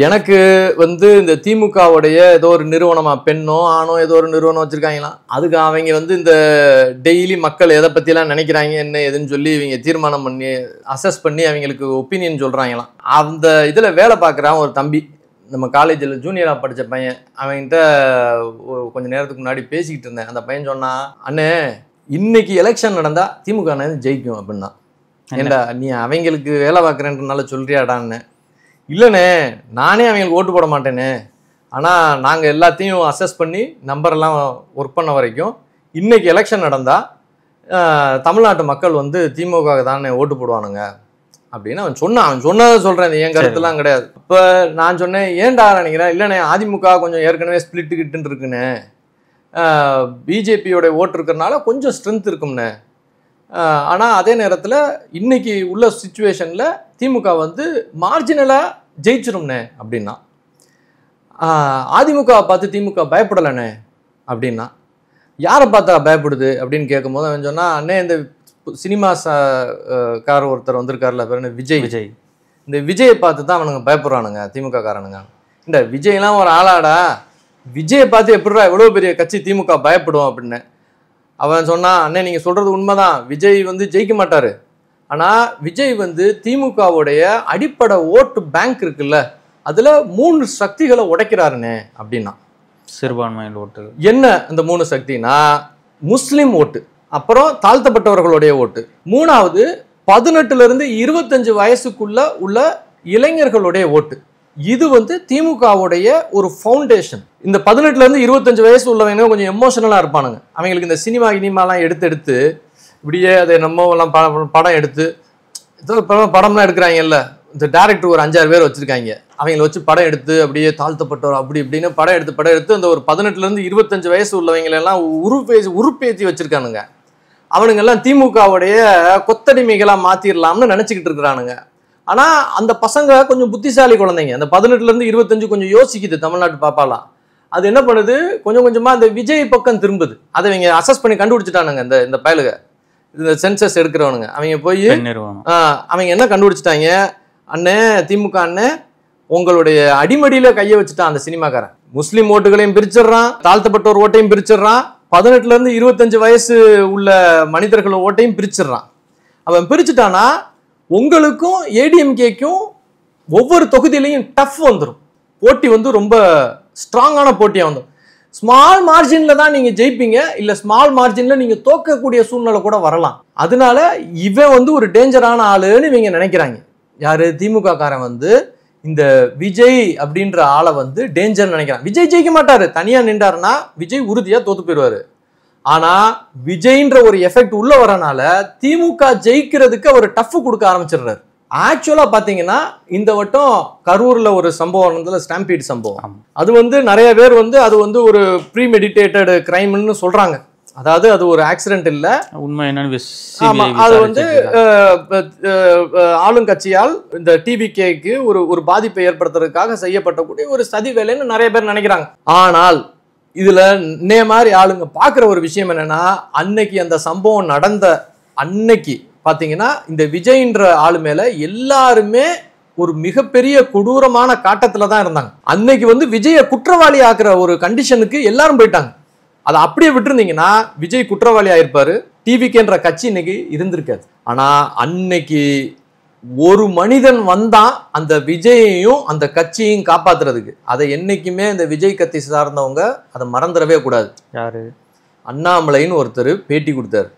S1: எனக்கு வந்து இந்த திமுகவுடைய ஏதோ ஒரு நிறுவனமா, பெண்ணோ ஆணோ ஏதோ ஒரு நிறுவனம் வச்சிருக்காங்களாம். அதுக்கு அவங்க வந்து இந்த டெய்லி மக்கள் எதை பற்றிலாம் நினைக்கிறாங்க என்ன ஏதுன்னு சொல்லி இவங்க தீர்மானம் பண்ணி அசஸ் பண்ணி அவங்களுக்கு ஒப்பீனியன் சொல்கிறாங்களாம். அந்த இதில் வேலை பார்க்குறான் ஒரு தம்பி, நம்ம காலேஜில் ஜூனியராக படித்த பையன். அவன்கிட்ட கொஞ்சம் நேரத்துக்கு முன்னாடி பேசிக்கிட்டு இருந்தேன். அந்த பையன் சொன்னான், அண்ணே இன்னைக்கு எலெக்ஷன் நடந்தால் திமுக ஜெயிக்கும் அப்படின்னா. ஏண்டா நீ அவங்களுக்கு வேலை பார்க்குறேன்றனால சொல்கிறியாடான்னு. இல்லைண்ணே நானே அவங்களுக்கு ஓட்டு போட மாட்டேனே, ஆனால் நாங்கள் எல்லாத்தையும் அசஸ் பண்ணி நம்பரெல்லாம் ஒர்க் பண்ண வரைக்கும் இன்னைக்கு எலெக்ஷன் நடந்தால் தமிழ்நாட்டு மக்கள் வந்து திமுக தானே ஓட்டு போடுவானுங்க அப்படின்னு அவன் சொன்னான். அவன் சொன்னதை சொல்கிறேன், என் கருத்துலாம் கிடையாது. இப்போ நான் சொன்னேன், ஏன்டா நினைக்கிறேன். இல்லைண்ணே அதிமுக கொஞ்சம் ஏற்கனவே ஸ்பிளிட்டு கிட்டுன்னு இருக்குண்ணே, பிஜேபியோட ஓட்டு இருக்கிறனால கொஞ்சம் ஸ்ட்ரென்த் இருக்கும்ண்ணே, ஆனால் அதே நேரத்தில் இன்னைக்கு உள்ள சுச்சுவேஷனில் திமுக வந்து மார்ஜினலாக ஜெயிச்சிரும்ண்ணே அப்படின்னா. அதிமுகவை பார்த்து திமுக பயப்படலைண்ணே அப்படின்னா. யாரை பார்த்தா பயப்படுது அப்படின்னு கேட்கும்போது அவன் சொன்னால், அண்ணே இந்த சினிமா கார ஒருத்தர் வந்திருக்காருல பேர் விஜய், இந்த விஜயை பார்த்து தான் அவனுங்க பயப்படுறானுங்க திமுக காரனுங்க. இந்த விஜய்லாம் ஒரு ஆளாடா, விஜயை பார்த்து எப்படிடா எவ்வளோ பெரிய கட்சி திமுக பயப்படும் அப்படின்னு. அவன் சொன்னான், அண்ணே நீங்கள் சொல்கிறது உண்மைதான், விஜய் வந்து ஜெயிக்க மாட்டார், ஆனால் விஜய் வந்து திமுகவுடைய அடிப்படை ஓட்டு பேங்க் இருக்குல்ல அதில் 3 சக்திகளை உடைக்கிறாருண்ணே அப்படின்னா.
S2: சிறுபான்மையில் ஓட்டு
S1: என்ன அந்த 3 சக்தினா, முஸ்லீம் ஓட்டு, அப்புறம் தாழ்த்தப்பட்டவர்களுடைய ஓட்டு, 3வது 18லேருந்து 25 வயசுக்குள்ள உள்ள இளைஞர்களுடைய ஓட்டு. இது வந்து திமுகவுடைய ஒரு ஃபவுண்டேஷன். இந்த 18லேருந்து 25 வயசு உள்ளவங்க கொஞ்சம் எமோஷனலாக இருப்பானுங்க. அவங்களுக்கு இந்த சினிமா கினிமாலாம் எடுத்து இப்படியே அதை நம்மலாம் படம் எடுத்து படம்லாம் எடுக்கிறாங்கல்ல, இந்த டேரக்டர் ஒரு 5-6 பேர் வச்சுருக்காங்க, அவங்கள வச்சு படம் எடுத்து அப்படியே தாழ்த்தப்பட்டவர் அப்படி இப்படின்னு படம் எடுத்து அந்த ஒரு 18லேருந்து 25 வயசு உள்ளவங்களெல்லாம் உருப்பேற்றி வச்சுருக்கானுங்க. அவனுங்கெல்லாம் திமுகவுடைய கொத்தடிமைகளாக மாற்றிடலாம்னு நினச்சிக்கிட்டு இருக்கிறானுங்க. ஆனால் அந்த பசங்க கொஞ்சம் புத்திசாலி குழந்தைங்க. அந்த 18லேருந்து 25 கொஞ்சம் யோசிக்குது தமிழ்நாட்டு பாப்பாலாம். அது என்ன பண்ணுது, கொஞ்சம் கொஞ்சமாக அந்த விஜய் பக்கம் திரும்புது. அதை இவங்க அசஸ் பண்ணி கண்டுபிடிச்சிட்டானுங்க. இந்த பயலுக, இந்த சென்சஸ் எடுக்கிறவனுங்க, அவங்க போய் அவங்க என்ன கண்டுபிடிச்சிட்டாங்க, அண்ணே திமுக அண்ணே உங்களுடைய அடிமடியில் கையை வச்சுட்டான் அந்த சினிமாக்காரன். முஸ்லீம் ஓட்டுகளையும் பிரிச்சிடுறான், தாழ்த்தப்பட்டோர் ஓட்டையும் பிரிச்சிடுறான், 18லேருந்து 25 வயசு உள்ள மனிதர்கள் ஓட்டையும் பிரிச்சிடுறான். அவன் பிரிச்சுட்டானா உங்களுக்கும் ஏடிஎம்கேக்கும் ஒவ்வொரு தொகுதியிலையும் டஃப் வந்துடும். போட்டி வந்து ரொம்ப ஸ்ட்ராங்கான போட்டியாக வந்துடும். ஸ்மால் மார்ஜினில் தான் நீங்கள் ஜெயிப்பீங்க, இல்லை ஸ்மால் மார்ஜினில் நீங்கள் தோக்கக்கூடிய சூழ்நிலை கூட வரலாம். அதனால இவன் வந்து ஒரு டேஞ்சரான ஆளுன்னு இவங்க நினைக்கிறாங்க. யார், திமுக காரன் வந்து இந்த விஜய் அப்படின்ற ஆளை வந்து டேஞ்சர் நினைக்கிறான். விஜய் ஜெயிக்க மாட்டாரு, தனியாக நின்றாருன்னா விஜய் உறுதியாக தோத்து போயிடுவாரு. ஆனால் விஜய்ன்ற ஒரு எஃபெக்ட் உள்ள வரனால திமுக ஜெயிக்கிறதுக்கு அவர் டஃப் கொடுக்க ஆரம்பிச்சிடுறாரு. ஆக்சுவலாக பார்த்தீங்கன்னா இந்த வட்டம் கரூரில் ஒரு சம்பவம் நடந்தது, ஸ்டாம்பீட் சம்பவம். அது வந்து நிறைய பேர் வந்து அது வந்து ஒரு ப்ரீமெடிடேட்டட் கிரைம்னு சொல்கிறாங்க. அதாவது அது ஒரு ஆக்சிடென்ட் இல்லை,
S2: உண்மை என்னன்னு.
S1: ஆமாம், அது வந்து ஆளுங்கட்சியால் இந்த டிவிகேக்கு ஒரு பாதிப்பை ஏற்படுத்துறதுக்காக செய்யப்பட்டக்கூடிய ஒரு சதி வேலைன்னு நிறைய பேர் நினைக்கிறாங்க. ஆனால் இதுல மாதிரி ஆளுங்க பார்க்குற ஒரு விஷயம் என்னன்னா, அன்னைக்கு அந்த சம்பவம் நடந்த அன்னைக்கு பார்த்தீங்கன்னா இந்த விஜய்ன்ற ஆளு மேல எல்லாருமே ஒரு மிகப்பெரிய கொடூரமான காட்டத்துல தான் இருந்தாங்க. அன்னைக்கு வந்து விஜயை குற்றவாளி ஆக்குற ஒரு கண்டிஷனுக்கு எல்லாரும் போயிட்டாங்க. அதை அப்படியே விட்டுருந்தீங்கன்னா விஜய் குற்றவாளி ஆயிருப்பாரு, டிவிகேன்ற கட்சி இன்னைக்கு இருந்திருக்காது. ஆனா அன்னைக்கு ஒரு மனிதன் வந்தான் அந்த விஜயையும் அந்த கட்சியையும் காப்பாத்துறதுக்கு. அதை என்னைக்குமே இந்த விஜய் கட்சி சார்ந்தவங்க அதை மறந்துடவே கூடாது.
S2: யாரு,
S1: அண்ணாமலைன்னு ஒருத்தர் பேட்டி கொடுத்தாரு.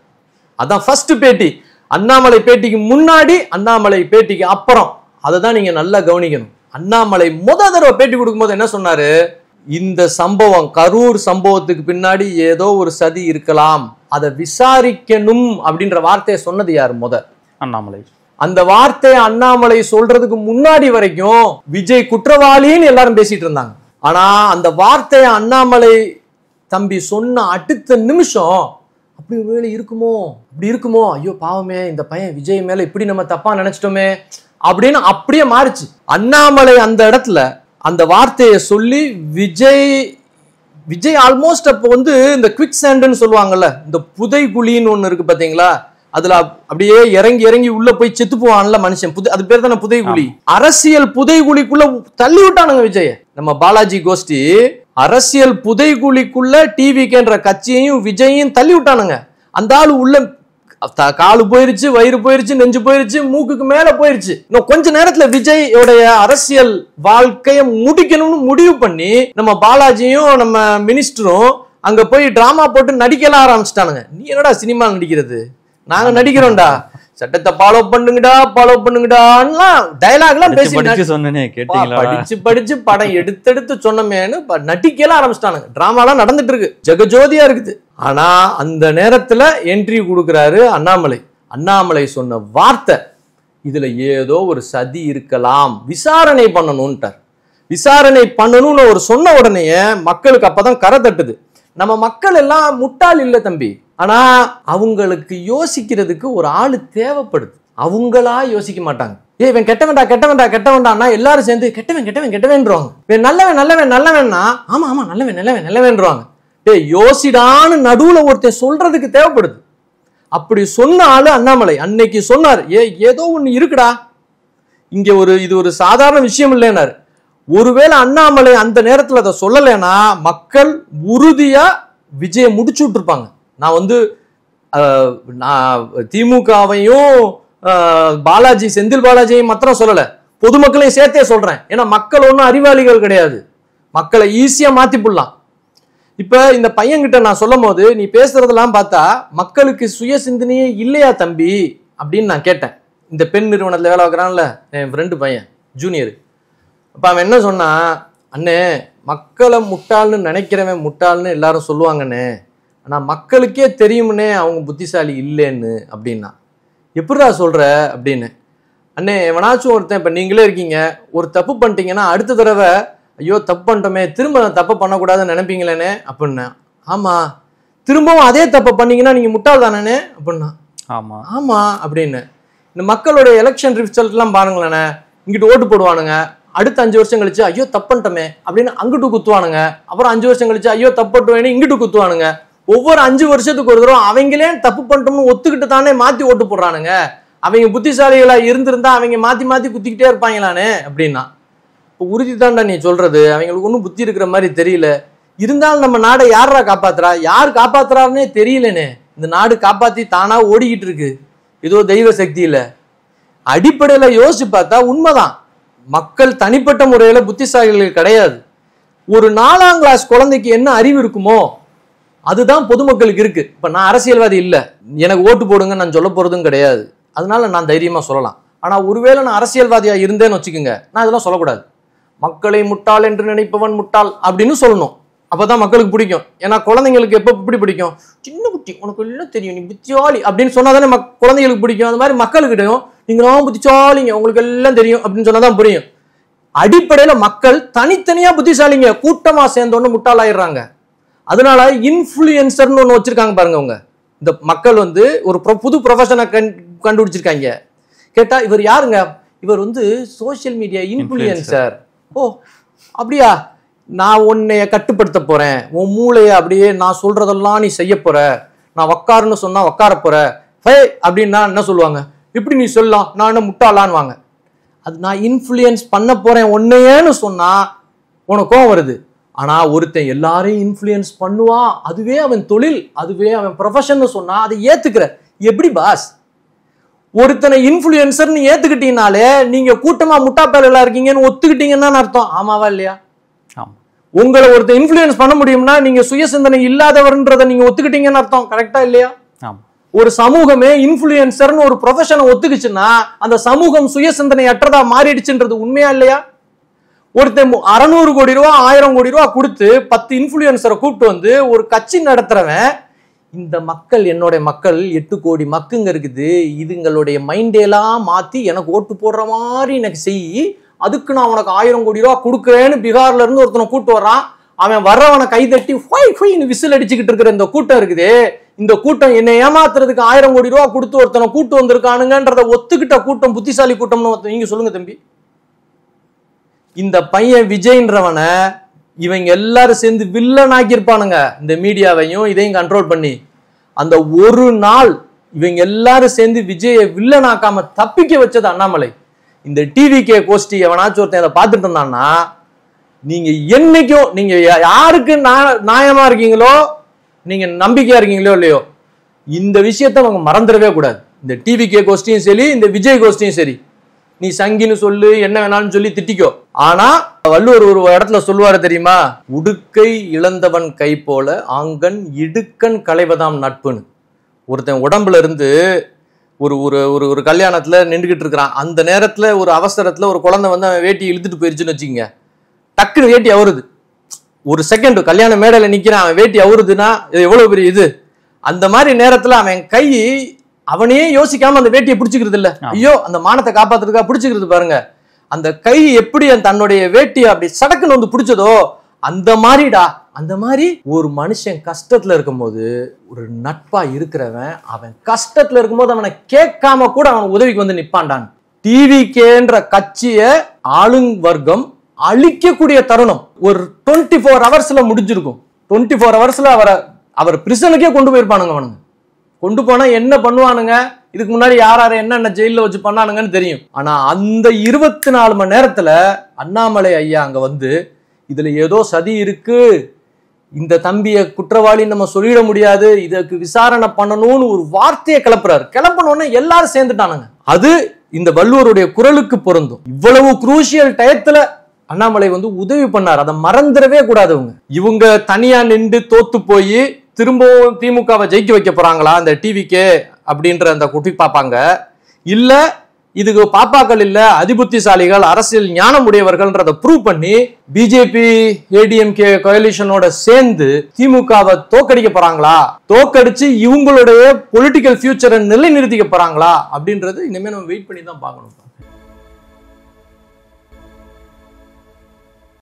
S1: அதான் ஃபர்ஸ்ட் பேட்டி. அண்ணாமலை பேட்டிக்கு முன்னாடி, அண்ணாமலை பேட்டிக்கு அப்புறம், அதை தான் நீங்க நல்லா கவனிக்கணும். அண்ணாமலை தடவை பேட்டி கொடுக்கும்போது என்ன சொன்னாரு, இந்த சம்பவம் கரூர் சம்பவத்துக்கு பின்னாடி ஏதோ ஒரு சதி இருக்கலாம், அதை விசாரிக்கணும் அப்படின்ற வார்த்தையை சொன்னது யாரு?
S2: அண்ணாமலை.
S1: அந்த வார்த்தையை அண்ணாமலை சொல்றதுக்கு முன்னாடி வரைக்கும் விஜய் குற்றவாளின்னு எல்லாரும் பேசிட்டு இருந்தாங்க. ஆனா அந்த வார்த்தையை அண்ணாமலை தம்பி சொன்ன அடுத்த நிமிஷம் அப்படி ஒருவேளை இருக்குமோ, அப்படி இருக்குமோ, ஐயோ பாவமே இந்த பையன் விஜய் மேல இப்படி நம்ம தப்பா நினைச்சிட்டோமே அப்படின்னு அப்படியே மாறிச்சு. அண்ணாமலை அந்த இடத்துல அந்த வார்த்தையை சொல்லி விஜய் ஆல்மோஸ்ட் அப்போ வந்து இந்த குவிக் சாண்டுன்னு சொல்லுவாங்கல்ல, இந்த புதை குழின்னு ஒன்று இருக்கு பார்த்தீங்களா, அதுல அப்படியே இறங்கி இறங்கி உள்ள போய் செத்து போவான்ல மனுஷன். அது பேர் தானே புதைகுழி. அரசியல் புதைகுழிக்குள்ள தள்ளி விட்டானுங்க விஜய். நம்ம பாலாஜி கோஷ்டி அரசியல் புதைகுழிக்குள்ள டிவிக்குன்ற கட்சியையும் விஜயையும் தள்ளி விட்டானுங்க. அந்த ஆளு உள்ள காலு போயிருச்சு, வயிறு போயிருச்சு, நெஞ்சு போயிருச்சு, மூக்குக்கு மேல போயிருச்சு. இன்னும் கொஞ்ச நேரத்துல விஜயோடைய அரசியல் வாழ்க்கைய முடிக்கணும்னு முடிவு பண்ணி நம்ம பாலாஜியும் நம்ம மினிஸ்டரும் அங்க போய் டிராமா போட்டு நடிக்கலாம் ஆரம்பிச்சிட்டானுங்க. நீ என்னடா சினிமா நடிக்கிறது, நாங்க நடிக்கிறோம்டா, சட்டத்தை ஃபாலோ பண்ணுங்கடா டயலாக் எல்லாம் பேசி படிச்சு படம் எடுத்து சொன்னமேனு நடிக்கலாம் ஆரம்பிச்சிட்டானுங்க. டிராமா எல்லாம் நடந்துட்டு இருக்கு, ஜெகஜோதியா இருக்குது. ஆனா அந்த நேரத்துல என்ட்ரி கொடுக்கிறாரு அண்ணாமலை. அண்ணாமலை சொன்ன வார்த்தை, இதுல ஏதோ ஒரு சதி இருக்கலாம், விசாரணை பண்ணணும்ட்டார். விசாரணை பண்ணணும்னு ஒரு சொன்ன உடனே மக்களுக்கு அப்பதான் கரை தட்டுது. நம்ம மக்கள் எல்லாம் முட்டாள் இல்ல தம்பி, ஆனா அவங்களுக்கு யோசிக்கிறதுக்கு ஒரு ஆளு தேவைப்படுது. அவங்களா யோசிக்க மாட்டாங்க. இவன் கெட்டவன்டா எல்லாரும் சேர்ந்து கெட்டவன் நல்லவன்னா ஆமா நல்லவன்றாங்க. யோசிடான்னு நடுவுல ஒருத்தன் சொல்றதுக்கு தேவைப்படுது. அப்படி சொன்ன ஆளு அண்ணாமலை அன்னைக்கு சொன்னார், ஏதோ ஒண்ணு இருக்குடா இங்க, இது ஒரு சாதாரண விஷயம் இல்லைன்னாரு. ஒருவேளை அண்ணாமலை அந்த நேரத்துல அதை சொல்லலைன்னா மக்கள் உறுதியா விஜய முடிச்சு விட்டுருப்பாங்க. நான் திமுகவையும் பாலாஜி செந்தில் பாலாஜியையும் மாத்திரம் சொல்லல, பொதுமக்களையும் சேர்த்தே சொல்றேன். ஏன்னா மக்கள் ஒன்றும் அறிவாளிகள் கிடையாது, மக்களை ஈஸியா மாத்தி போடலாம். இப்ப இந்த பையன்கிட்ட நான் சொல்லும் போது நீ பேசுறதெல்லாம் பார்த்தா மக்களுக்கு சுய சிந்தனையே இல்லையா தம்பி அப்படின்னு நான் கேட்டேன். இந்த பெண் நிறுவனத்துல வேலை வைக்கிறான்ல என் ஃப்ரெண்டு பையன் ஜூனியர். அப்ப அவன் என்ன சொன்னா, அண்ணே மக்களை முட்டாள்னு நினைக்கிறவன் முட்டாள்னு எல்லாரும் சொல்லுவாங்கண்ணே, ஆனா மக்களுக்கே தெரியும்னே அவங்க புத்திசாலி இல்லைன்னு அப்படின்னா. எப்படிடா சொல்ற அப்படின்னு. அண்ணே எவனாச்சும் ஒருத்தன், இப்ப நீங்களே இருக்கீங்க, ஒரு தப்பு பண்ணிட்டீங்கன்னா அடுத்த தடவை ஐயோ தப்பு பண்ணிட்டோமே திரும்ப தப்பு பண்ணக்கூடாதுன்னு நினைப்பீங்களேனே அப்படின்னா. ஆமா, திரும்பவும் அதே தப்பை பண்ணீங்கன்னா நீங்க முட்டாள் தானே அப்படின்னா. ஆமா ஆமா அப்படின்னு. இந்த மக்களோட எலெக்ஷன் ரிசல்ட் எல்லாம் பாருங்களேனே, இங்கிட்டு ஓட்டு போடுவானுங்க, அடுத்த 5 வருஷம் கழிச்சு ஐயோ தப்புட்டமே அப்படின்னு அங்கிட்டு குத்துவானுங்க, அப்புறம் 5 வருஷம் கழிச்சு ஐயோ தப்புட்டுவேன்னு இங்கிட்டு குத்துவானுங்க. ஒவ்வொரு 5 வருஷத்துக்கு ஒரு தடவை அவங்களே தப்பு பண்ணிட்டோம்னு ஒத்துக்கிட்டு தானே மாத்தி ஓட்டு போடுறானுங்க. அவங்க புத்திசாலிகளா இருந்திருந்தா அவங்க மாத்தி மாத்தி குத்திக்கிட்டே இருப்பாங்களானே அப்படின்னா. இப்போ உறுதி தான்டா நீ சொல்றது, அவங்களுக்கு ஒன்றும் புத்தி இருக்கிற மாதிரி தெரியல. இருந்தாலும் நம்ம நாடை யாரா காப்பாத்துறா, யார் காப்பாத்துறாருன்னே தெரியலனே. இந்த நாடு காப்பாத்தி தானா ஓடிக்கிட்டு இருக்கு, ஏதோ தெய்வ சக்தி இல்ல. அடிப்படையில யோசிச்சு பார்த்தா உண்மைதான், மக்கள் தனிப்பட்ட முறையில புத்திசாலிகள் கிடையாது. ஒரு 4ஆம் கிளாஸ் குழந்தைக்கு என்ன அறிவு இருக்குமோ அதுதான் பொதுமக்களுக்கு இருக்கு. இப்ப நான் அரசியல்வாதி இல்ல, எனக்கு ஓட்டு போடுங்க நான் சொல்ல போறதும் கிடையாது, அதனால நான் தைரியமா சொல்லலாம். ஆனா ஒருவேளை நான் அரசியல்வாதியா இருந்தேன்னு வச்சுக்கோங்க, நான் இதெல்லாம் சொல்லக்கூடாது. மக்களை முட்டாள் என்று நினைப்பவன் முட்டாள் அப்படின்னு சொல்லணும், அப்பதான் மக்களுக்கு பிடிக்கும். ஏன்னா குழந்தைங்களுக்கு எப்ப இப்படி பிடிக்கும், சின்ன குட்டி உனக்கு எல்லாம் தெரியும் நீ புத்திசாலி அப்படின்னு சொன்னாதானே குழந்தைங்களுக்கு பிடிக்கும். அந்த மாதிரி மக்களுக்கிட்டையும் நீங்களும் புத்திசாலிங்க உங்களுக்கு எல்லாம் தெரியும் அப்படின்னு சொன்னாதான் புரியும். அடிப்படையில மக்கள் தனித்தனியா புத்திசாலிங்க, கூட்டமா சேர்ந்தோன்னு முட்டாளாயிடுறாங்க. அதனால இன்ஃபுளுசர்னு ஒண்ணு வச்சிருக்காங்க பாருங்க. அவங்க இந்த மக்கள் ஒரு புது ப்ரொஃபஷனை கண்டுபிடிச்சிருக்காங்க. கேட்டா இவர் யாருங்க, இவர் சோசியல் மீடியா இன்ஃபுளுசர். ஓ அப்படியா, நான் உன்னைய கட்டுப்படுத்த போறேன், உன் மூளைய அப்படியே நான் சொல்றதெல்லாம் நீ செய்ய போற, நான் உக்காருன்னு சொன்னா உக்கார போற அப்படின்னா என்ன சொல்லுவாங்க, இப்படி நீ சொல்லலாம் நான் என்ன முட்டாளான்னு வாங்க. அது நான் இன்ஃபுளுயன்ஸ் பண்ண போறேன் உன்னையேன்னு சொன்னா உனக்கும் வருது. ஆனா ஒருத்தன் எல்லாரையும் இன்ஃபுளுயன்ஸ் பண்ணுவான், அதுவே அவன் தொழில், அதுவே அவன் ப்ரொஃபஷன் சொன்னா அதை ஏத்துக்கிற. எப்படி பாஸ், ஒருத்தனை இன்ஃபுளுசர்னு ஏத்துக்கிட்டீங்கனாலே நீங்க கூட்டமா முட்டாப்பேலா இருக்கீங்கன்னு ஒத்துக்கிட்டீங்கன்னா அர்த்தம். ஆமாவா இல்லையா? உங்களை ஒருத்தர் இன்ஃபுளுயன்ஸ் பண்ண முடியும்னா நீங்க சுய சிந்தனை இல்லாதவர்ன்றதை நீங்க ஒத்துக்கிட்டீங்கன்னு அர்த்தம். கரெக்டா இல்லையா? ஒரு சமூகமே இன்ஃபுளுசர்னு ஒரு ப்ரொஃபஷனை ஒத்துக்குச்சுன்னா அந்த சமூகம் சுய சிந்தனை அற்றதா மாறிடுச்சுன்றது உண்மையா இல்லையா? ஒருத்தன் 600 கோடி ரூபா 1000 கோடி ரூபா கொடுத்து 10 இன்ஃபுளுசரை கூப்பிட்டு ஒரு கட்சி நடத்துறவன், இந்த மக்கள் என்னோட மக்கள் 8 கோடி மக்குங்க இருக்குது, இதுங்களுடைய மைண்டேலாம் மாத்தி எனக்கு ஓட்டு போடுற மாதிரி எனக்கு செய், அதுக்கு நான் உனக்கு 1000 கோடி ரூபா கொடுக்குறேன்னு பீகார்ல இருந்து ஒருத்தனை கூட்டு வர்றான். அவன் வர்றவனை கைதட்டி விசில் அடிச்சுக்கிட்டு இருக்கிற இந்த கூட்டம் இருக்குது, இந்த கூட்டம் என்னை ஏமாத்துறதுக்கு 1000 கோடி ரூபா கொடுத்து ஒருத்தனை கூட்டு வந்திருக்கானுங்கன்றத ஒத்துக்கிட்ட கூட்டம் புத்திசாலி கூட்டம்னு நீங்க சொல்லுங்க தம்பி. இந்த பையன் விஜய்ன்றவனை இவங்க எல்லாரும் சேர்ந்து வில்லன் ஆக்கியிருப்பானுங்க, இந்த மீடியாவையும் இதையும் கண்ட்ரோல் பண்ணி. அந்த ஒரு நாள் இவங்க எல்லாரும் சேர்ந்து விஜயை வில்லனாக்காம தப்பிக்க வச்சது அண்ணாமலை. இந்த டிவிகே கோஷ்டி எவனாச்சும் ஒருத்தன் அதை பார்த்துட்டு இருந்தான்னா, நீங்க என்னைக்கும் நீங்க யாருக்கு நியாயமா இருக்கீங்களோ, நீங்க நம்பிக்கையா இருக்கீங்களோ இல்லையோ, இந்த விஷயத்த அவங்க மறந்துடவே கூடாது. இந்த டிவிகே கோஷ்டியும் சரி, இந்த விஜய் கோஷ்டியும் சரி, நீ சங்கின்னு சொல்லு, என்ன வேணாலும் சொல்லி திட்டிக்கோ. ஆனா வள்ளுவர் ஒரு இடத்துல சொல்லுவாரு தெரியுமா, உடுக்கை இழந்தவன் கை போல ஆங்கன் இடுக்கன் களைவதாம் நட்புன்னு. ஒருத்தன் உடம்புல இருந்து ஒரு ஒரு ஒரு ஒரு கல்யாணத்துல நின்றுகிட்டு இருக்கிறான். அந்த நேரத்துல ஒரு அவசரத்துல ஒரு குழந்தை வந்து அவன் வேட்டி இழுத்துட்டு போயிருச்சுன்னு வச்சுக்கோங்க, டக்குன்னு வேட்டி அவருது. ஒரு செகண்ட் கல்யாண மேடையில நிக்கிறான், அவன் வேட்டி அவருதுன்னா எவ்வளவு பெரிய இது. அந்த மாதிரி நேரத்துல அவன் கை அவனையே யோசிக்காம அந்த வேட்டியை பிடிச்சிக்கிறது இல்ல, ஐயோ அந்த மானத்தை காப்பாத்துறதுக்காக பிடிச்சிக்கிறது பாருங்க. அந்த கை எப்படி தன்னுடைய வேட்டியை அப்படி சடக்குன்னு வந்து பிடிச்சதோ அந்த மாதிரிடா. அந்த மாதிரி ஒரு மனுஷன் கஷ்டத்துல இருக்கும்போது ஒரு நட்பா இருக்கிறவன், அவன் கஷ்டத்துல இருக்கும்போது அவனை கேட்காம கூட அவன் உதவிக்கு வந்து நிப்பான்டான். டிவிகேன்ற கட்சியை ஆளுங் வர்க்கம் அழிக்கக்கூடிய தருணம் ஒரு 24 ஹவர்ஸ்ல முடிஞ்சிருக்கும். 24 ஹவர்ஸ்ல அவர் பிரிசனுக்கே கொண்டு போயிருப்பானுங்க. அவனுங்க கொண்டு போனா என்ன பண்ணுவானுங்க, இதுக்கு முன்னாடி யார் என்னென்ன ஜெயில வச்சு பண்ணானுங்கன்னு தெரியும். ஆனா அந்த 24 மணி நேரத்துல அண்ணாமலை ஐயா அங்க வந்து இதுல ஏதோ சதி இருக்கு, இந்த தம்பிய குற்றவாளி நம்ம சொல்லிட முடியாது, இதுக்கு விசாரணை பண்ணணும்னு ஒரு வார்த்தையை கிளப்புறாரு. கிளப்பணும்னு எல்லாரும் சேர்ந்துட்டானுங்க. அது இந்த வள்ளுவருடைய குரலுக்கு பொருந்தும். இவ்வளவு குரூசியல் டயத்துல அண்ணாமலை வந்து உதவி பண்ணார், அதை மறந்துடவே கூடாது. இவங்க தனியா நின்று தோத்து போய் திரும்பவும் திமுகவை ஜெயிக்க வைக்க போறாங்களா அந்த டிவிகே அப்படின்ற அந்த குட்டி பாப்பாங்க, இல்ல இதுக்கு பாப்பாக்கள் இல்ல அதிபுத்திசாலிகள் அரசியல் ஞானம் உடையவர்கள்ன்றதை ப்ரூவ் பண்ணி பிஜேபி ஏடிஎம்கே கோயலிஷனோட சேர்ந்து திமுகவை தோக்கடிக்க போறாங்களா, தோக்கடிச்சு இவங்களுடைய பொலிட்டிக்கல் ஃபியூச்சரை நிலைநிறுத்திக்க போறாங்களா அப்படின்றது இனிமே நம்ம வெயிட் பண்ணி தான் பார்க்கணும்.